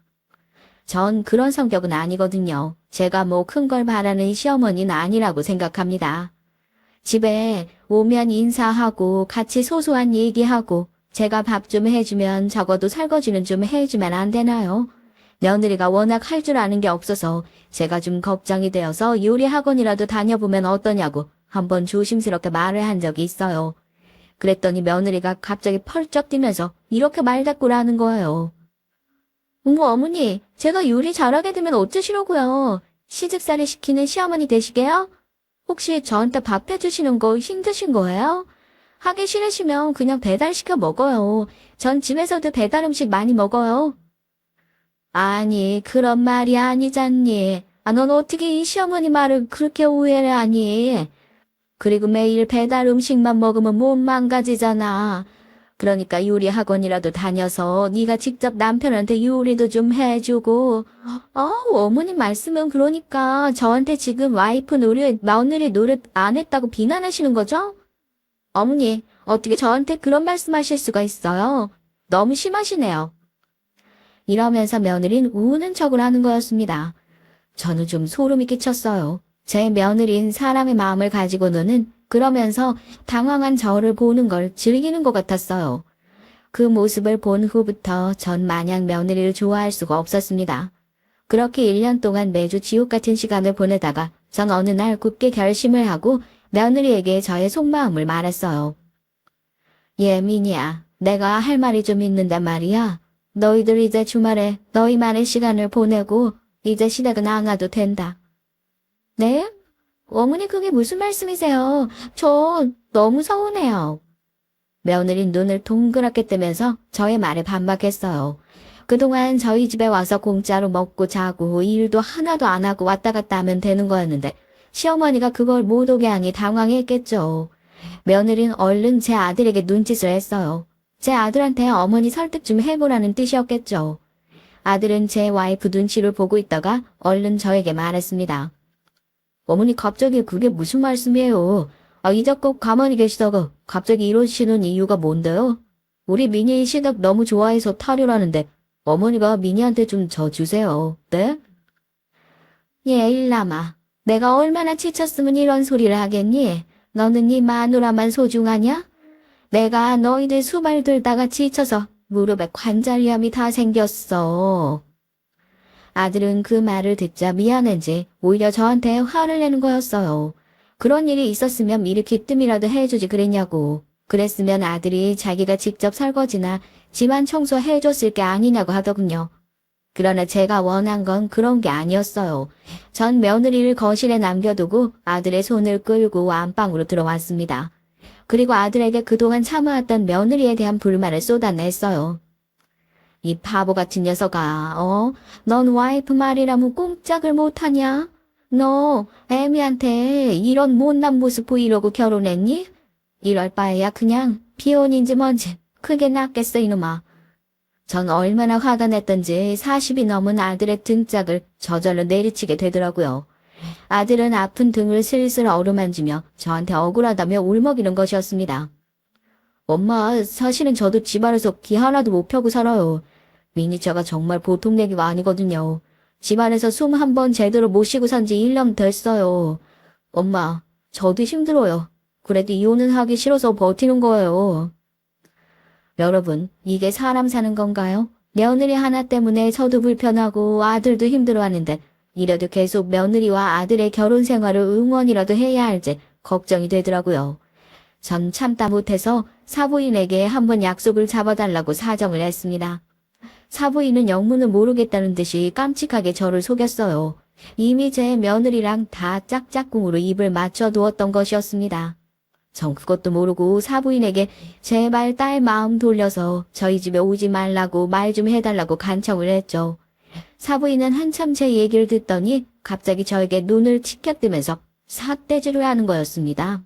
전 그런 성격은 아니거든요. 제가 뭐 큰 걸 바라는 시어머니는 아니라고 생각합니다. 집에 오면 인사하고 같이 소소한 얘기하고 제가 밥 좀 해주면 적어도 설거지는 좀 해주면 안 되나요? 며느리가 워낙 할 줄 아는 게 없어서 제가 좀 걱정이 되어서 요리 학원이라도 다녀보면 어떠냐고 한번 조심스럽게 말을 한 적이 있어요. 그랬더니 며느리가 갑자기 펄쩍 뛰면서 이렇게 말대꾸를 하는 거예요. 어머니, 제가 요리 잘하게 되면 어쩌시려고요? 시집살이 시키는 시어머니 되시게요? 혹시 저한테 밥 해주시는 거 힘드신 거예요? 하기 싫으시면 그냥 배달시켜 먹어요. 전 집에서도 배달 음식 많이 먹어요. 아니, 그런 말이 아니잖니. 넌 어떻게 이 시어머니 말을 그렇게 오해를 하니? 그리고 매일 배달 음식만 먹으면 몸 망가지잖아. 그러니까 요리 학원이라도 다녀서 네가 직접 남편한테 요리도 좀 해주고. 어머니 말씀은 그러니까 저한테 지금 와이프 노릇, 며느리 노릇 안 했다고 비난하시는 거죠? 어머니, 어떻게 저한테 그런 말씀하실 수가 있어요? 너무 심하시네요. 이러면서 며느린 우는 척을 하는 거였습니다. 저는 좀 소름이 끼쳤어요. 제 며느린 사람의 마음을 가지고 노는 그러면서 당황한 저를 보는 걸 즐기는 것 같았어요. 그 모습을 본 후부터 전 마냥 며느리를 좋아할 수가 없었습니다. 그렇게 1년 동안 매주 지옥 같은 시간을 보내다가 전 어느 날 굳게 결심을 하고 며느리에게 저의 속마음을 말했어요. 민이야, 내가 할 말이 좀 있는데 말이야. 너희들 이제 주말에 너희만의 시간을 보내고 이제 시댁은 안 와도 된다. 네? 어머니 그게 무슨 말씀이세요? 저 너무 서운해요. 며느린 눈을 동그랗게 뜨면서 저의 말에 반박했어요. 그동안 저희 집에 와서 공짜로 먹고 자고 일도 하나도 안 하고 왔다 갔다 하면 되는 거였는데 시어머니가 그걸 못 오게 하니 당황했겠죠. 며느린 얼른 제 아들에게 눈짓을 했어요. 제 아들한테 어머니 설득 좀 해보라는 뜻이었겠죠. 아들은 제 와이프 눈치를 보고 있다가 얼른 저에게 말했습니다. 어머니 갑자기 그게 무슨 말씀이에요? 이제 꼭 가만히 계시다가 갑자기 이러시는 이유가 뭔데요? 우리 미니 시댁 너무 좋아해서 타료라는데 어머니가 미니한테 좀 져주세요. 네? 일남아. 내가 얼마나 지쳤으면 이런 소리를 하겠니? 너는 네 마누라만 소중하냐? 내가 너희들 수발 들다가 지쳐서 무릎에 관절염이 다 생겼어. 아들은 그 말을 듣자 미안한지 오히려 저한테 화를 내는 거였어요. 그런 일이 있었으면 미리 기뜸이라도 해주지 그랬냐고. 그랬으면 아들이 자기가 직접 설거지나 집안 청소 해줬을 게 아니냐고 하더군요. 그러나 제가 원한 건 그런 게 아니었어요. 전 며느리를 거실에 남겨두고 아들의 손을 끌고 안방으로 들어왔습니다. 그리고 아들에게 그동안 참아왔던 며느리에 대한 불만을 쏟아냈어요. 이 바보 같은 녀석아, 넌 와이프 말이라면 꼼짝을 못하냐? 너 애미한테 이런 못난 모습 보이려고 결혼했니? 이럴 바에야 그냥 비혼인지 뭔지 크게 낫겠어 이놈아. 전 얼마나 화가 냈던지 40이 넘은 아들의 등짝을 저절로 내리치게 되더라고요. 아들은 아픈 등을 슬슬 어루만지며 저한테 억울하다며 울먹이는 것이었습니다. 엄마, 사실은 저도 집안에서 기 하나도 못 펴고 살아요. 미니처가 정말 보통 내기가 아니거든요. 집안에서 숨 한 번 제대로 못 쉬고 산 지 1년 됐어요. 엄마, 저도 힘들어요. 그래도 이혼은 하기 싫어서 버티는 거예요. 여러분, 이게 사람 사는 건가요? 며느리 하나 때문에 저도 불편하고 아들도 힘들어하는데 이래도 계속 며느리와 아들의 결혼 생활을 응원이라도 해야 할지 걱정이 되더라고요. 전 참다 못해서 사부인에게 한번 약속을 잡아달라고 사정을 했습니다. 사부인은 영문을 모르겠다는 듯이 깜찍하게 저를 속였어요. 이미 제 며느리랑 다 짝짝꿍으로 입을 맞춰두었던 것이었습니다. 전 그것도 모르고 사부인에게 제발 딸 마음 돌려서 저희 집에 오지 말라고 말 좀 해달라고 간청을 했죠. 사부인은 한참 제 얘기를 듣더니 갑자기 저에게 눈을 치켜뜨면서 삿대질을 하는 거였습니다.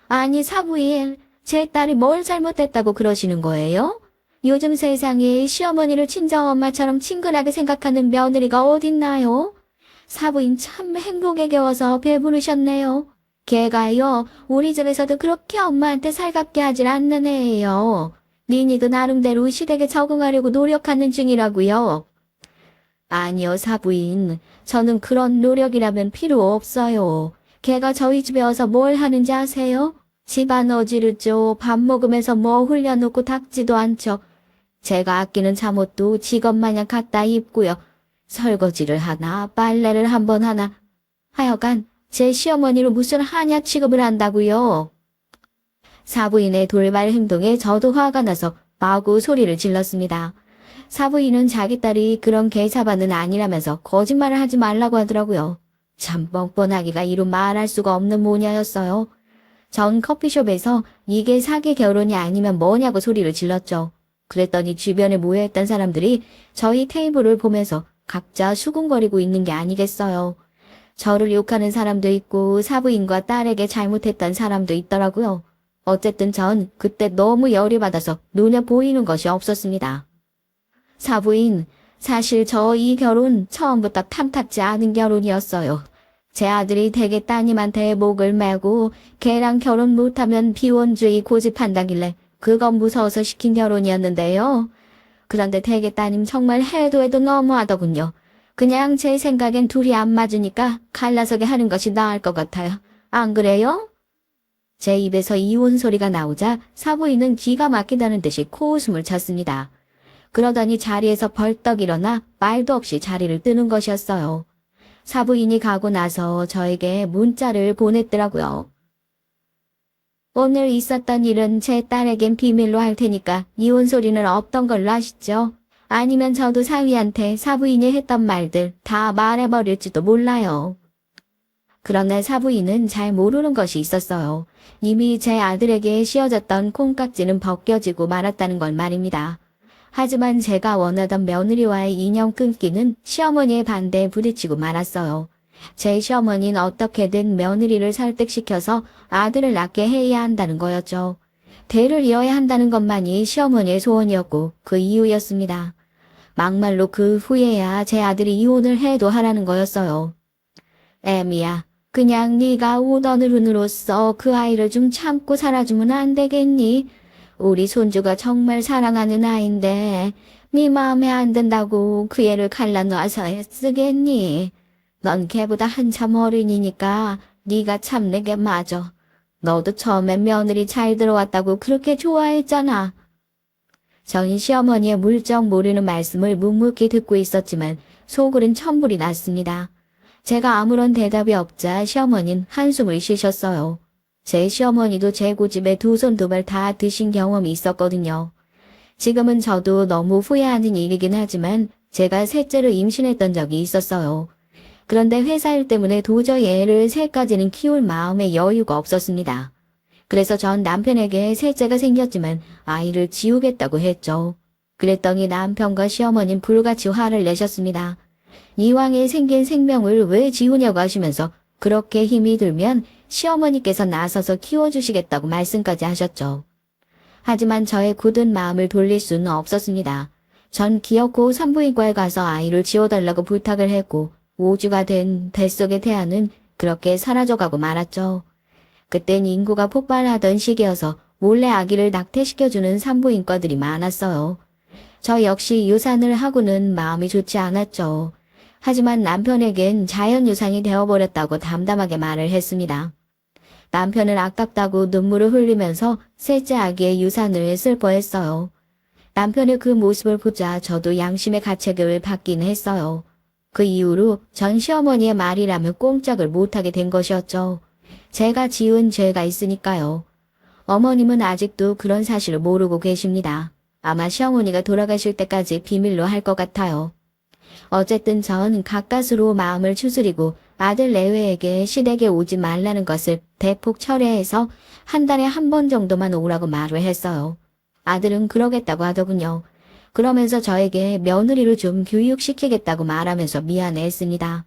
아니 사부인, 제 딸이 뭘 잘못했다고 그러시는 거예요? 요즘 세상에 시어머니를 친정엄마처럼 친근하게 생각하는 며느리가 어딨나요? 사부인 참 행복에 겨워서 배부르셨네요. 걔가요, 우리 집에서도 그렇게 엄마한테 살갑게 하질 않는 애예요. 니니도 나름대로 시댁에 적응하려고 노력하는 중이라고요. 아니요, 사부인. 저는 그런 노력이라면 필요 없어요. 걔가 저희 집에 와서 뭘 하는지 아세요? 집안 어지르죠. 밥 먹으면서 뭐 흘려놓고 닦지도 않죠. 제가 아끼는 잠옷도 직업마냥 갖다 입고요. 설거지를 하나, 빨래를 한 번 하나. 하여간 제 시어머니로 무슨 하냐 취급을 한다고요. 사부인의 돌발 행동에 저도 화가 나서 마구 소리를 질렀습니다. 사부인은 자기 딸이 그런 개사반은 아니라면서 거짓말을 하지 말라고 하더라고요. 참 뻔뻔하기가 이루 말할 수가 없는 모녀였어요. 전 커피숍에서 이게 사기 결혼이 아니면 뭐냐고 소리를 질렀죠. 그랬더니 주변에 모여있던 사람들이 저희 테이블을 보면서 각자 수군거리고 있는 게 아니겠어요. 저를 욕하는 사람도 있고 사부인과 딸에게 잘못했던 사람도 있더라고요. 어쨌든 전 그때 너무 열이 받아서 눈에 보이는 것이 없었습니다. 사부인, 사실 저 이 결혼 처음부터 탐탁지 않은 결혼이었어요. 제 아들이 대개 따님한테 목을 매고 걔랑 결혼 못하면 비혼주의 고집한다길래 그건 무서워서 시킨 결혼이었는데요. 그런데 대개 따님 정말 해도 해도 너무하더군요. 그냥 제 생각엔 둘이 안 맞으니까 갈라서게 하는 것이 나을 것 같아요. 안 그래요? 제 입에서 이혼 소리가 나오자 사부인은 기가 막히다는 듯이 코웃음을 쳤습니다. 그러더니 자리에서 벌떡 일어나 말도 없이 자리를 뜨는 것이었어요. 사부인이 가고 나서 저에게 문자를 보냈더라고요. 오늘 있었던 일은 제 딸에겐 비밀로 할 테니까 이혼 소리는 없던 걸로 아시죠? 아니면 저도 사위한테 사부인이 했던 말들 다 말해버릴지도 몰라요. 그러나 사부인은 잘 모르는 것이 있었어요. 이미 제 아들에게 씌워졌던 콩깍지는 벗겨지고 말았다는 걸 말입니다. 하지만 제가 원하던 며느리와의 인연 끊기는 시어머니의 반대에 부딪히고 말았어요. 제 시어머니는 어떻게든 며느리를 설득시켜서 아들을 낳게 해야 한다는 거였죠. 대를 이어야 한다는 것만이 시어머니의 소원이었고 그 이유였습니다. 막말로 그 후에야 제 아들이 이혼을 해도 하라는 거였어요. 애미야, 그냥 네가 우더느른으로서 그 아이를 좀 참고 살아주면 안 되겠니? 우리 손주가 정말 사랑하는 아인데 네 마음에 안 든다고 그 애를 갈라놔서 쓰겠니? 넌 걔보다 한참 어린이니까 네가 참는 게 맞아. 너도 처음엔 며느리 잘 들어왔다고 그렇게 좋아했잖아. 전 시어머니의 물정 모르는 말씀을 묵묵히 듣고 있었지만 속으론 천불이 났습니다. 제가 아무런 대답이 없자 시어머니는 한숨을 쉬셨어요. 제 시어머니도 제 고집에 두 손 두 발 다 드신 경험이 있었거든요. 지금은 저도 너무 후회하는 일이긴 하지만 제가 셋째를 임신했던 적이 있었어요. 그런데 회사 일 때문에 도저히 애를 셋까지는 키울 마음의 여유가 없었습니다. 그래서 전 남편에게 셋째가 생겼지만 아이를 지우겠다고 했죠. 그랬더니 남편과 시어머니는 불같이 화를 내셨습니다. 이왕에 생긴 생명을 왜 지우냐고 하시면서 그렇게 힘이 들면 시어머니께서 나서서 키워주시겠다고 말씀까지 하셨죠. 하지만 저의 굳은 마음을 돌릴 수는 없었습니다. 전 기어코 산부인과에 가서 아이를 지워달라고 부탁을 했고 5주가 된 뱃속의 태아는 그렇게 사라져가고 말았죠. 그땐 인구가 폭발하던 시기여서 몰래 아기를 낙태시켜주는 산부인과들이 많았어요. 저 역시 유산을 하고는 마음이 좋지 않았죠. 하지만 남편에겐 자연유산이 되어버렸다고 담담하게 말을 했습니다. 남편은 아깝다고 눈물을 흘리면서 셋째 아기의 유산을 슬퍼했어요. 남편의 그 모습을 보자 저도 양심의 가책을 받긴 했어요. 그 이후로 전 시어머니의 말이라면 꼼짝을 못하게 된 것이었죠. 제가 지은 죄가 있으니까요. 어머님은 아직도 그런 사실을 모르고 계십니다. 아마 시어머니가 돌아가실 때까지 비밀로 할 것 같아요. 어쨌든 전 가까스로 마음을 추스리고 아들 내외에게 시댁에 오지 말라는 것을 대폭 철회해서 한 달에 한 번 정도만 오라고 말을 했어요. 아들은 그러겠다고 하더군요. 그러면서 저에게 며느리를 좀 교육시키겠다고 말하면서 미안해했습니다.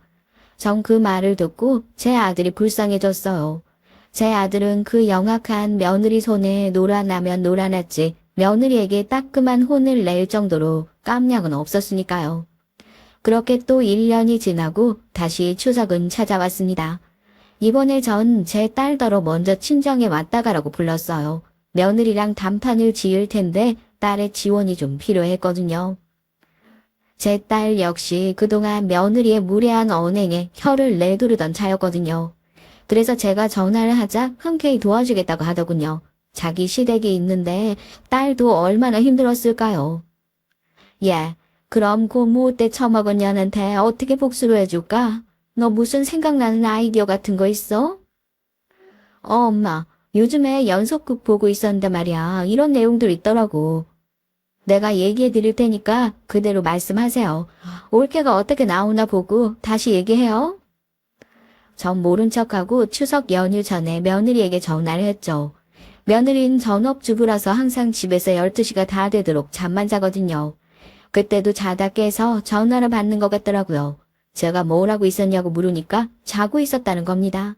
전 그 말을 듣고 제 아들이 불쌍해졌어요. 제 아들은 그 영악한 며느리 손에 놀아나면 놀아났지 며느리에게 따끔한 혼을 낼 정도로 깜냥은 없었으니까요. 그렇게 또 1년이 지나고 다시 추석은 찾아왔습니다. 이번에 전 제 딸더러 먼저 친정에 왔다 가라고 불렀어요. 며느리랑 단판을 지을 텐데 딸의 지원이 좀 필요했거든요. 제 딸 역시 그동안 며느리의 무례한 언행에 혀를 내두르던 차였거든요. 그래서 제가 전화를 하자 흔쾌히 도와주겠다고 하더군요. 자기 시댁이 있는데 딸도 얼마나 힘들었을까요? 예, 그럼 고모 때 처먹은 년한테 어떻게 복수를 해줄까? 너 무슨 생각나는 아이디어 같은 거 있어? 엄마, 요즘에 연속극 보고 있었는데 말이야. 이런 내용들 있더라고. 내가 얘기해 드릴 테니까 그대로 말씀하세요. 올케가 어떻게 나오나 보고 다시 얘기해요. 전 모른 척하고 추석 연휴 전에 며느리에게 전화를 했죠. 며느리는 전업주부라서 항상 집에서 12시가 다 되도록 잠만 자거든요. 그때도 자다 깨서 전화를 받는 것 같더라고요. 제가 뭘 하고 있었냐고 물으니까 자고 있었다는 겁니다.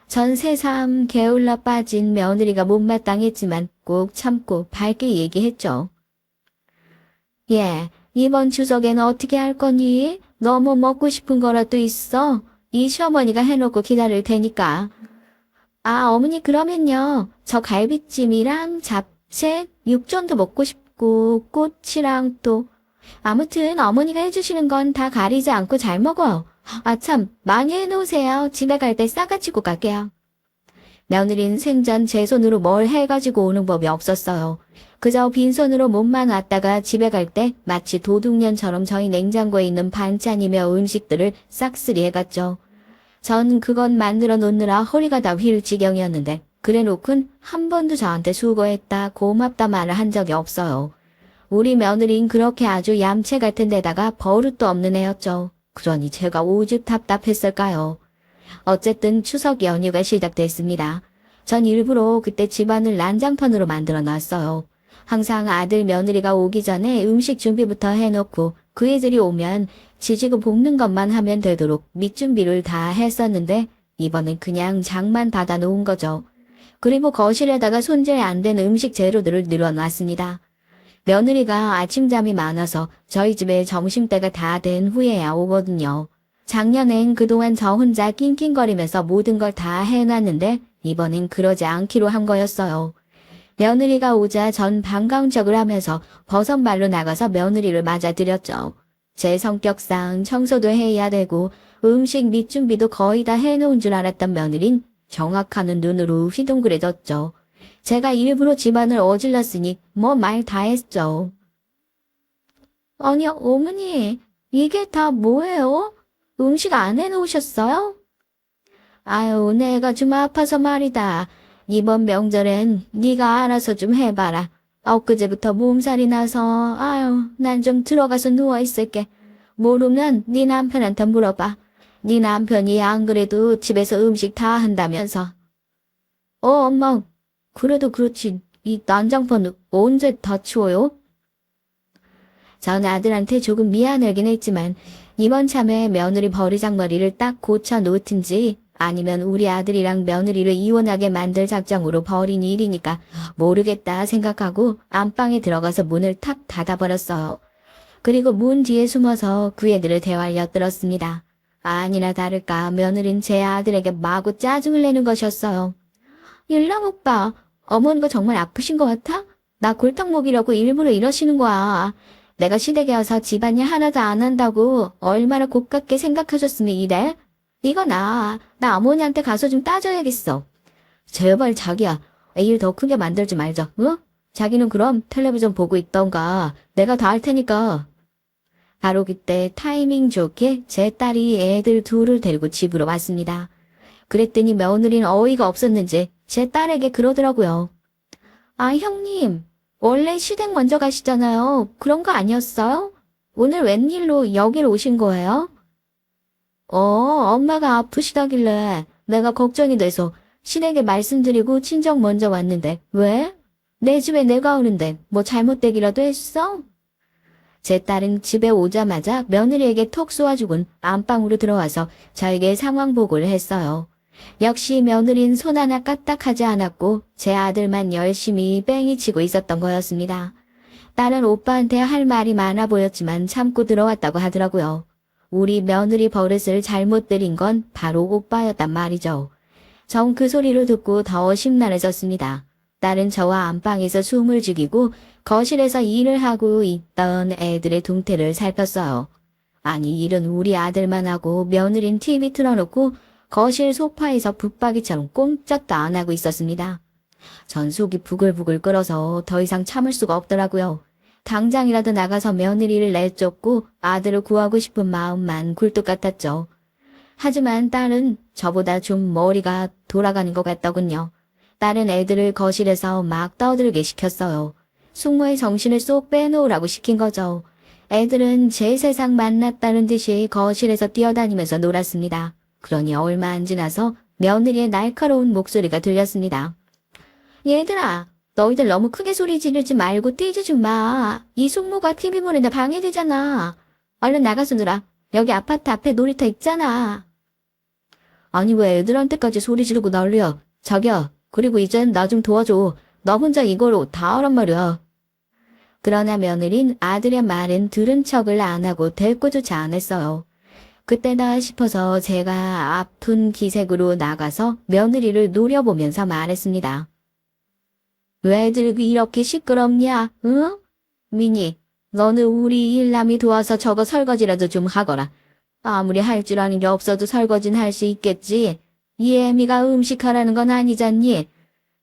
전 새삼 게을러 빠진 며느리가 못마땅했지만 꼭 참고 밝게 얘기했죠. 예, 이번 추석에는 어떻게 할 거니? 너무 먹고 싶은 거라도 있어. 이 시어머니가 해놓고 기다릴 테니까. 아, 어머니 그러면요. 저 갈비찜이랑 잡채, 육전도 먹고 싶고 꼬치랑 또 아무튼 어머니가 해주시는 건 다 가리지 않고 잘 먹어요. 아 참, 많이 해놓으세요. 집에 갈 때 싸가지고 갈게요. 며느리는 생전 제 손으로 뭘 해가지고 오는 법이 없었어요. 그저 빈손으로 몸만 왔다가 집에 갈 때 마치 도둑년처럼 저희 냉장고에 있는 반찬이며 음식들을 싹쓸이 해갔죠. 전 그건 만들어 놓느라 허리가 다 휠 지경이었는데 그래놓곤 한 번도 저한테 수고했다 고맙다 말을 한 적이 없어요. 우리 며느린 그렇게 아주 얌체 같은 데다가 버릇도 없는 애였죠. 그러니 제가 오죽 답답했을까요. 어쨌든 추석 연휴가 시작됐습니다. 전 일부러 그때 집안을 난장판으로 만들어 놨어요. 항상 아들 며느리가 오기 전에 음식 준비부터 해놓고 그 애들이 오면 지지고 볶는 것만 하면 되도록 밑준비를 다 했었는데 이번엔 그냥 장만 닫아 놓은 거죠. 그리고 거실에다가 손질 안 된 음식 재료들을 늘어놨습니다. 며느리가 아침잠이 많아서 저희 집에 점심때가 다 된 후에야 오거든요. 작년엔 그동안 저 혼자 낑낑거리면서 모든 걸 다 해놨는데 이번엔 그러지 않기로 한 거였어요. 며느리가 오자 전 반가운 척을 하면서 버선발로 나가서 며느리를 맞아들였죠. 제 성격상 청소도 해야 되고 음식 밑준비도 거의 다 해놓은 줄 알았던 며느린 정확한 눈으로 휘둥그레졌죠. 제가 일부러 집안을 어질렀으니 뭐 말 다 했죠. 아니 어머니 이게 다 뭐예요? 음식 안 해놓으셨어요? 아유 내가 좀 아파서 말이다. 이번 명절엔 네가 알아서 좀 해봐라. 엊그제부터 몸살이 나서 아유 난 좀 들어가서 누워있을게. 모르면 네 남편한테 물어봐. 네 남편이 안 그래도 집에서 음식 다 한다면서. 엄마 그래도 그렇지 이 난장판 언제 다 치워요? 전 아들한테 조금 미안하긴 했지만 이번 참에 며느리 버리장머리를 딱 고쳐 놓든지 아니면 우리 아들이랑 며느리를 이혼하게 만들 작정으로 벌인 일이니까 모르겠다 생각하고 안방에 들어가서 문을 탁 닫아버렸어요. 그리고 문 뒤에 숨어서 그 애들을 대화를 엿들었습니다. 아니나 다를까 며느린 제 아들에게 마구 짜증을 내는 것이었어요. 일랑 오빠, 어머니가 정말 아프신 것 같아? 나 골탕 먹이려고 일부러 이러시는 거야. 내가 시댁에 와서 집안일 하나도 안 한다고 얼마나 곱깝게 생각하셨으면 이래? 이거 나 어머니한테 가서 좀 따져야겠어. 제발 자기야, 일 더 크게 만들지 말자, 응? 자기는 그럼 텔레비전 보고 있던가 내가 다 할 테니까. 바로 그때 타이밍 좋게 제 딸이 애들 둘을 데리고 집으로 왔습니다. 그랬더니 며느리는 어이가 없었는지 제 딸에게 그러더라고요. 아 형님, 원래 시댁 먼저 가시잖아요. 그런 거 아니었어요? 오늘 웬일로 여기로 오신 거예요? 엄마가 아프시다길래 내가 걱정이 돼서 시댁에 말씀드리고 친정 먼저 왔는데 왜? 내 집에 내가 오는데 뭐 잘못되기라도 했어? 제 딸은 집에 오자마자 며느리에게 톡 쏘아주곤 안방으로 들어와서 저에게 상황 보고를 했어요. 역시 며느린 손 하나 까딱하지 않았고 제 아들만 열심히 뺑이 치고 있었던 거였습니다. 딸은 오빠한테 할 말이 많아 보였지만 참고 들어왔다고 하더라고요. 우리 며느리 버릇을 잘못 들인 건 바로 오빠였단 말이죠. 전 그 소리를 듣고 더 심란해졌습니다. 딸은 저와 안방에서 숨을 죽이고 거실에서 일을 하고 있던 애들의 동태를 살폈어요. 아니 일은 우리 아들만 하고 며느린 TV 틀어놓고 거실 소파에서 붙박이처럼 꼼짝도 안 하고 있었습니다. 전 속이 부글부글 끓어서 더 이상 참을 수가 없더라고요. 당장이라도 나가서 며느리를 내쫓고 아들을 구하고 싶은 마음만 굴뚝 같았죠. 하지만 딸은 저보다 좀 머리가 돌아가는 것 같더군요. 딸은 애들을 거실에서 막 떠들게 시켰어요. 숙모의 정신을 쏙 빼놓으라고 시킨 거죠. 애들은 제 세상 만났다는 듯이 거실에서 뛰어다니면서 놀았습니다. 그러니 얼마 안 지나서 며느리의 날카로운 목소리가 들렸습니다. 얘들아, 너희들 너무 크게 소리 지르지 말고 떼지 좀 마. 이 숙모가 TV 보는데 방해되잖아. 얼른 나가서 놀아. 여기 아파트 앞에 놀이터 있잖아. 아니 왜 애들한테까지 소리 지르고 난리야. 자기야, 그리고 이젠 나 좀 도와줘. 너 혼자 이걸로 다 하란 말이야. 그러나 며느린 아들의 말은 들은 척을 안 하고 대꾸조차 안 했어요. 그때다 싶어서 제가 아픈 기색으로 나가서 며느리를 노려보면서 말했습니다. 왜들 이렇게 시끄럽냐, 응? 미니, 너는 우리 일남이 도와서 저거 설거지라도 좀 하거라. 아무리 할 줄 아는 게 없어도 설거지는 할 수 있겠지. 이 애미가 음식하라는 건 아니잖니.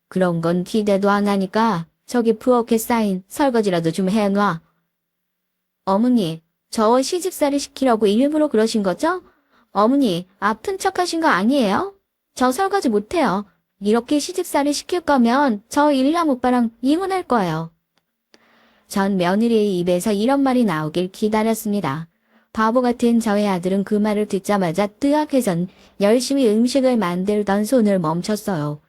그런 건 기대도 안 하니까 저기 부엌에 쌓인 설거지라도 좀 해놔. 어머니, 저 시집살이 시키려고 일부러 그러신 거죠? 어머니, 아픈 척 하신 거 아니에요? 저 설거지 못해요. 이렇게 시집살이 시킬 거면 저 일남 오빠랑 이혼할 거예요. 전 며느리의 입에서 이런 말이 나오길 기다렸습니다. 바보 같은 저의 아들은 그 말을 듣자마자 뜨악해선 열심히 음식을 만들던 손을 멈췄어요.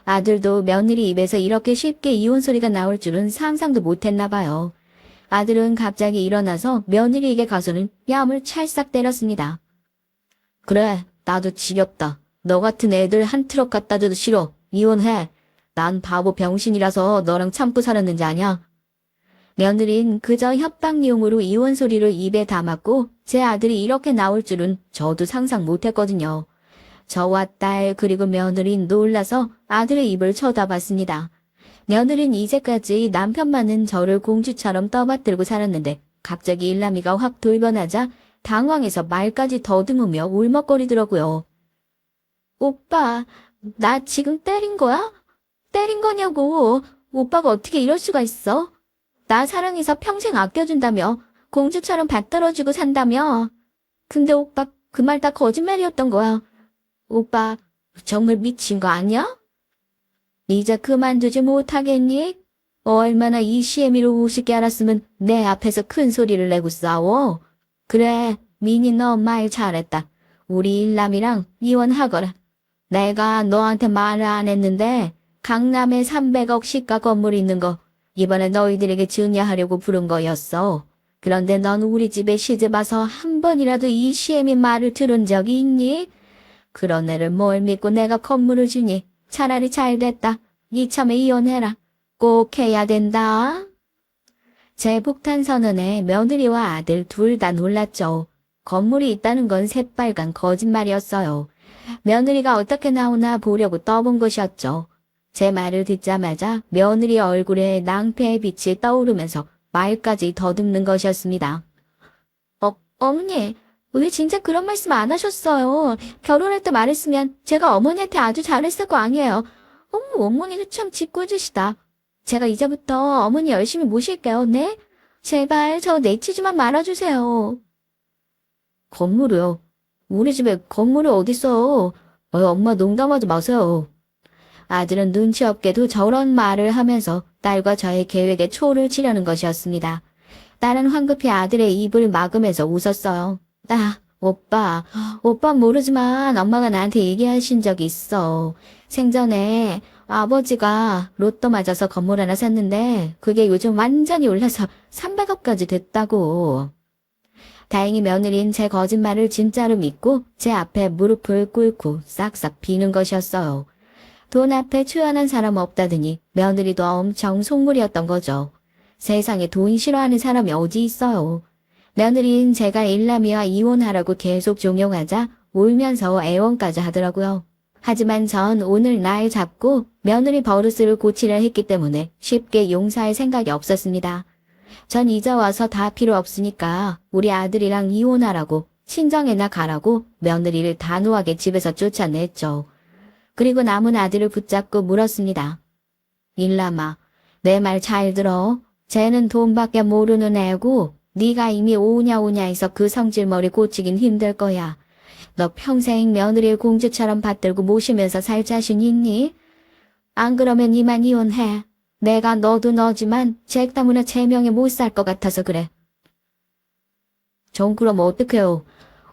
아들도 며느리 입에서 이렇게 쉽게 이혼 소리가 나올 줄은 상상도 못했나 봐요. 아들은 갑자기 일어나서 며느리에게 가서는 뺨을 찰싹 때렸습니다. 그래, 나도 지겹다. 너 같은 애들 한 트럭 갖다 줘도 싫어. 이혼해. 난 바보 병신이라서 너랑 참고 살았는지 아냐? 며느린 그저 협박용으로 이혼 소리를 입에 담았고 제 아들이 이렇게 나올 줄은 저도 상상 못했거든요. 저와 딸 그리고 며느린 놀라서 아들의 입을 쳐다봤습니다. 며느린 이제까지 남편만은 저를 공주처럼 떠받들고 살았는데 갑자기 일남이가 확 돌변하자 당황해서 말까지 더듬으며 울먹거리더라고요. 오빠, 나 지금 때린 거야? 때린 거냐고. 오빠가 어떻게 이럴 수가 있어? 나 사랑해서 평생 아껴준다며. 공주처럼 받들어주고 산다며. 근데 오빠 그 말 다 거짓말이었던 거야. 오빠 정말 미친 거 아니야? 이제 그만두지 못하겠니? 얼마나 이 시애미로 우습게 알았으면 내 앞에서 큰 소리를 내고 싸워. 그래, 미니 너 말 잘했다. 우리 일남이랑 이혼하거라. 내가 너한테 말을 안 했는데 강남에 300억 시가 건물 있는 거 이번에 너희들에게 증여하려고 부른 거였어. 그런데 넌 우리 집에 시집 와서 한 번이라도 이 시애미 말을 들은 적이 있니? 그런 애를 뭘 믿고 내가 건물을 주니? 차라리 잘 됐다. 이참에 이혼해라. 꼭 해야 된다. 제 폭탄 선언에 며느리와 아들 둘 다 놀랐죠. 건물이 있다는 건 새빨간 거짓말이었어요. 며느리가 어떻게 나오나 보려고 떠본 것이었죠. 제 말을 듣자마자 며느리 얼굴에 낭패의 빛이 떠오르면서 말까지 더듬는 것이었습니다. 어머니, 왜 진짜 그런 말씀 안 하셨어요? 결혼할 때 말했으면 제가 어머니한테 아주 잘했을 거 아니에요. 어머니도 참 짓궂으시다. 제가 이제부터 어머니 열심히 모실게요, 네? 제발 저 내치지만 말아주세요. 건물이요? 우리 집에 건물이 어딨어? 엄마 농담하지 마세요. 아들은 눈치 없게도 저런 말을 하면서 딸과 저의 계획에 초를 치려는 것이었습니다. 딸은 황급히 아들의 입을 막으면서 웃었어요. 오빠 모르지만 엄마가 나한테 얘기하신 적이 있어. 생전에 아버지가 로또 맞아서 건물 하나 샀는데 그게 요즘 완전히 올라서 300억까지 됐다고. 다행히 며느린 제 거짓말을 진짜로 믿고 제 앞에 무릎을 꿇고 싹싹 비는 것이었어요. 돈 앞에 추연한 사람 없다더니 며느리도 엄청 속물이었던 거죠. 세상에 돈 싫어하는 사람이 어디 있어요. 며느리는 제가 일남이와 이혼하라고 계속 종용하자 울면서 애원까지 하더라고요. 하지만 전 오늘 날 잡고 며느리 버릇을 고치려 했기 때문에 쉽게 용서할 생각이 없었습니다. 전 이제 와서 다 필요 없으니까 우리 아들이랑 이혼하라고 친정에나 가라고 며느리를 단호하게 집에서 쫓아냈죠. 그리고 남은 아들을 붙잡고 물었습니다. 일남아, 내 말 잘 들어. 쟤는 돈밖에 모르는 애고 네가 이미 오냐오냐 해서 그 성질머리 고치긴 힘들 거야. 너 평생 며느리를 공주처럼 받들고 모시면서 살 자신 있니? 안 그러면 이만 이혼해. 내가 너도 너지만 쟤 때문에 제 명에 못 살 것 같아서 그래. 전 그럼 어떡해요?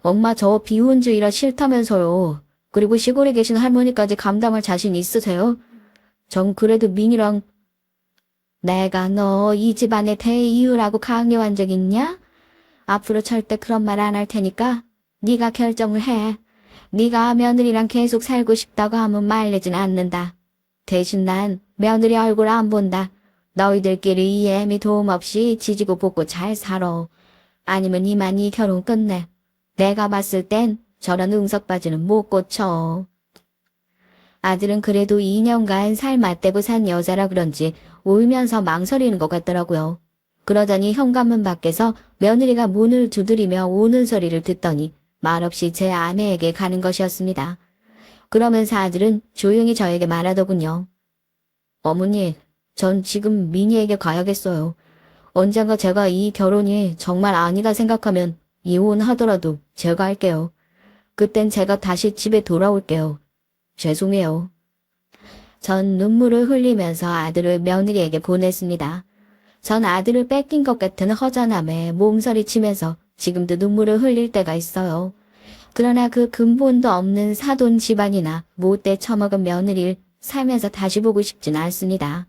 엄마 저 비혼주의라 싫다면서요. 그리고 시골에 계신 할머니까지 감당할 자신 있으세요? 전 그래도 민이랑 내가 너 이 집안의 대이유라고 강요한 적 있냐? 앞으로 절대 그런 말 안 할 테니까 네가 결정을 해. 네가 며느리랑 계속 살고 싶다고 하면 말리진 않는다. 대신 난 며느리 얼굴 안 본다. 너희들끼리 이 애미 도움 없이 지지고 볶고 잘 살아. 아니면 이만 이 결혼 끝내. 내가 봤을 땐 저런 응석바지는 못 고쳐. 아들은 그래도 2년간 살 맞대고 산 여자라 그런지 울면서 망설이는 것 같더라고요. 그러더니 현관문 밖에서 며느리가 문을 두드리며 우는 소리를 듣더니 말없이 제 아내에게 가는 것이었습니다. 그러면서 아들은 조용히 저에게 말하더군요. 어머니, 전 지금 미니에게 가야겠어요. 언젠가 제가 이 결혼이 정말 아니다 생각하면 이혼하더라도 제가 할게요. 그땐 제가 다시 집에 돌아올게요. 죄송해요. 전 눈물을 흘리면서 아들을 며느리에게 보냈습니다. 전 아들을 뺏긴 것 같은 허전함에 몸서리치면서 지금도 눈물을 흘릴 때가 있어요. 그러나 그 근본도 없는 사돈 집안이나 못돼 처먹은 며느리를 살면서 다시 보고 싶진 않습니다.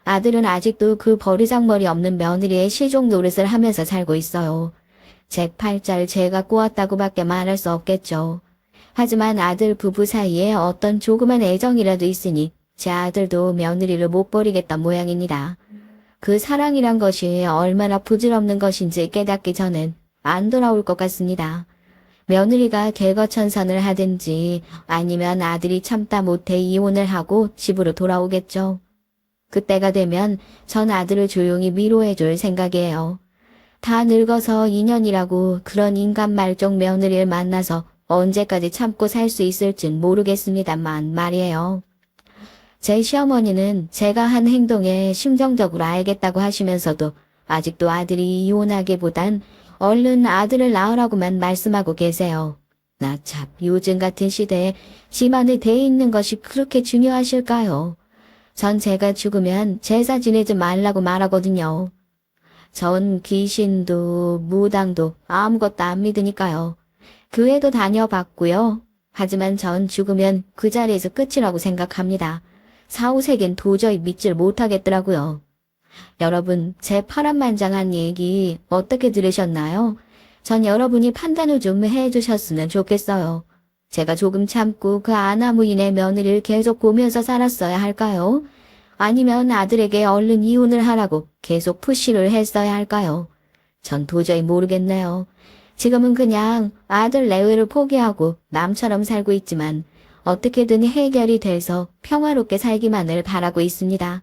아들은 아직도 그 버르장머리 없는 며느리의 실종 노릇을 하면서 살고 있어요. 제 팔자를 제가 꼬았다고밖에 말할 수 없겠죠. 하지만 아들 부부 사이에 어떤 조그만 애정이라도 있으니 제 아들도 며느리를 못 버리겠다 모양입니다. 그 사랑이란 것이 얼마나 부질없는 것인지 깨닫기 전엔 안 돌아올 것 같습니다. 며느리가 개거천선을 하든지 아니면 아들이 참다 못해 이혼을 하고 집으로 돌아오겠죠. 그때가 되면 전 아들을 조용히 위로해줄 생각이에요. 다 늙어서 2년이라고 그런 인간 말종 며느리를 만나서 언제까지 참고 살 수 있을진 모르겠습니다만 말이에요. 제 시어머니는 제가 한 행동에 심정적으로 알겠다고 하시면서도 아직도 아들이 이혼하기보단 얼른 아들을 낳으라고만 말씀하고 계세요. 나 참 요즘 같은 시대에 집안을 대있는 것이 그렇게 중요하실까요? 전 제가 죽으면 제사 지내지 말라고 말하거든요. 전 귀신도 무당도 아무것도 안 믿으니까요. 교회도 다녀봤고요. 하지만 전 죽으면 그 자리에서 끝이라고 생각합니다. 사후세계는 도저히 믿질 못하겠더라고요. 여러분, 제 파란만장한 얘기 어떻게 들으셨나요? 전 여러분이 판단을 좀 해주셨으면 좋겠어요. 제가 조금 참고 그 아나무인의 며느리를 계속 보면서 살았어야 할까요? 아니면 아들에게 얼른 이혼을 하라고 계속 푸시를 했어야 할까요? 전 도저히 모르겠네요. 지금은 그냥 아들 내외를 포기하고 남처럼 살고 있지만 어떻게든 해결이 돼서 평화롭게 살기만을 바라고 있습니다.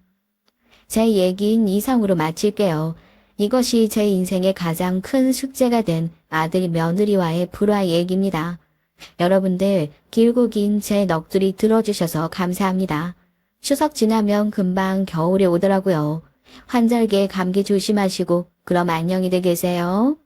제 얘기는 이상으로 마칠게요. 이것이 제 인생의 가장 큰 숙제가 된 아들 며느리와의 불화 얘기입니다. 여러분들 길고 긴 제 넋두리 들어주셔서 감사합니다. 추석 지나면 금방 겨울이 오더라고요. 환절기에 감기 조심하시고 그럼 안녕히들 계세요.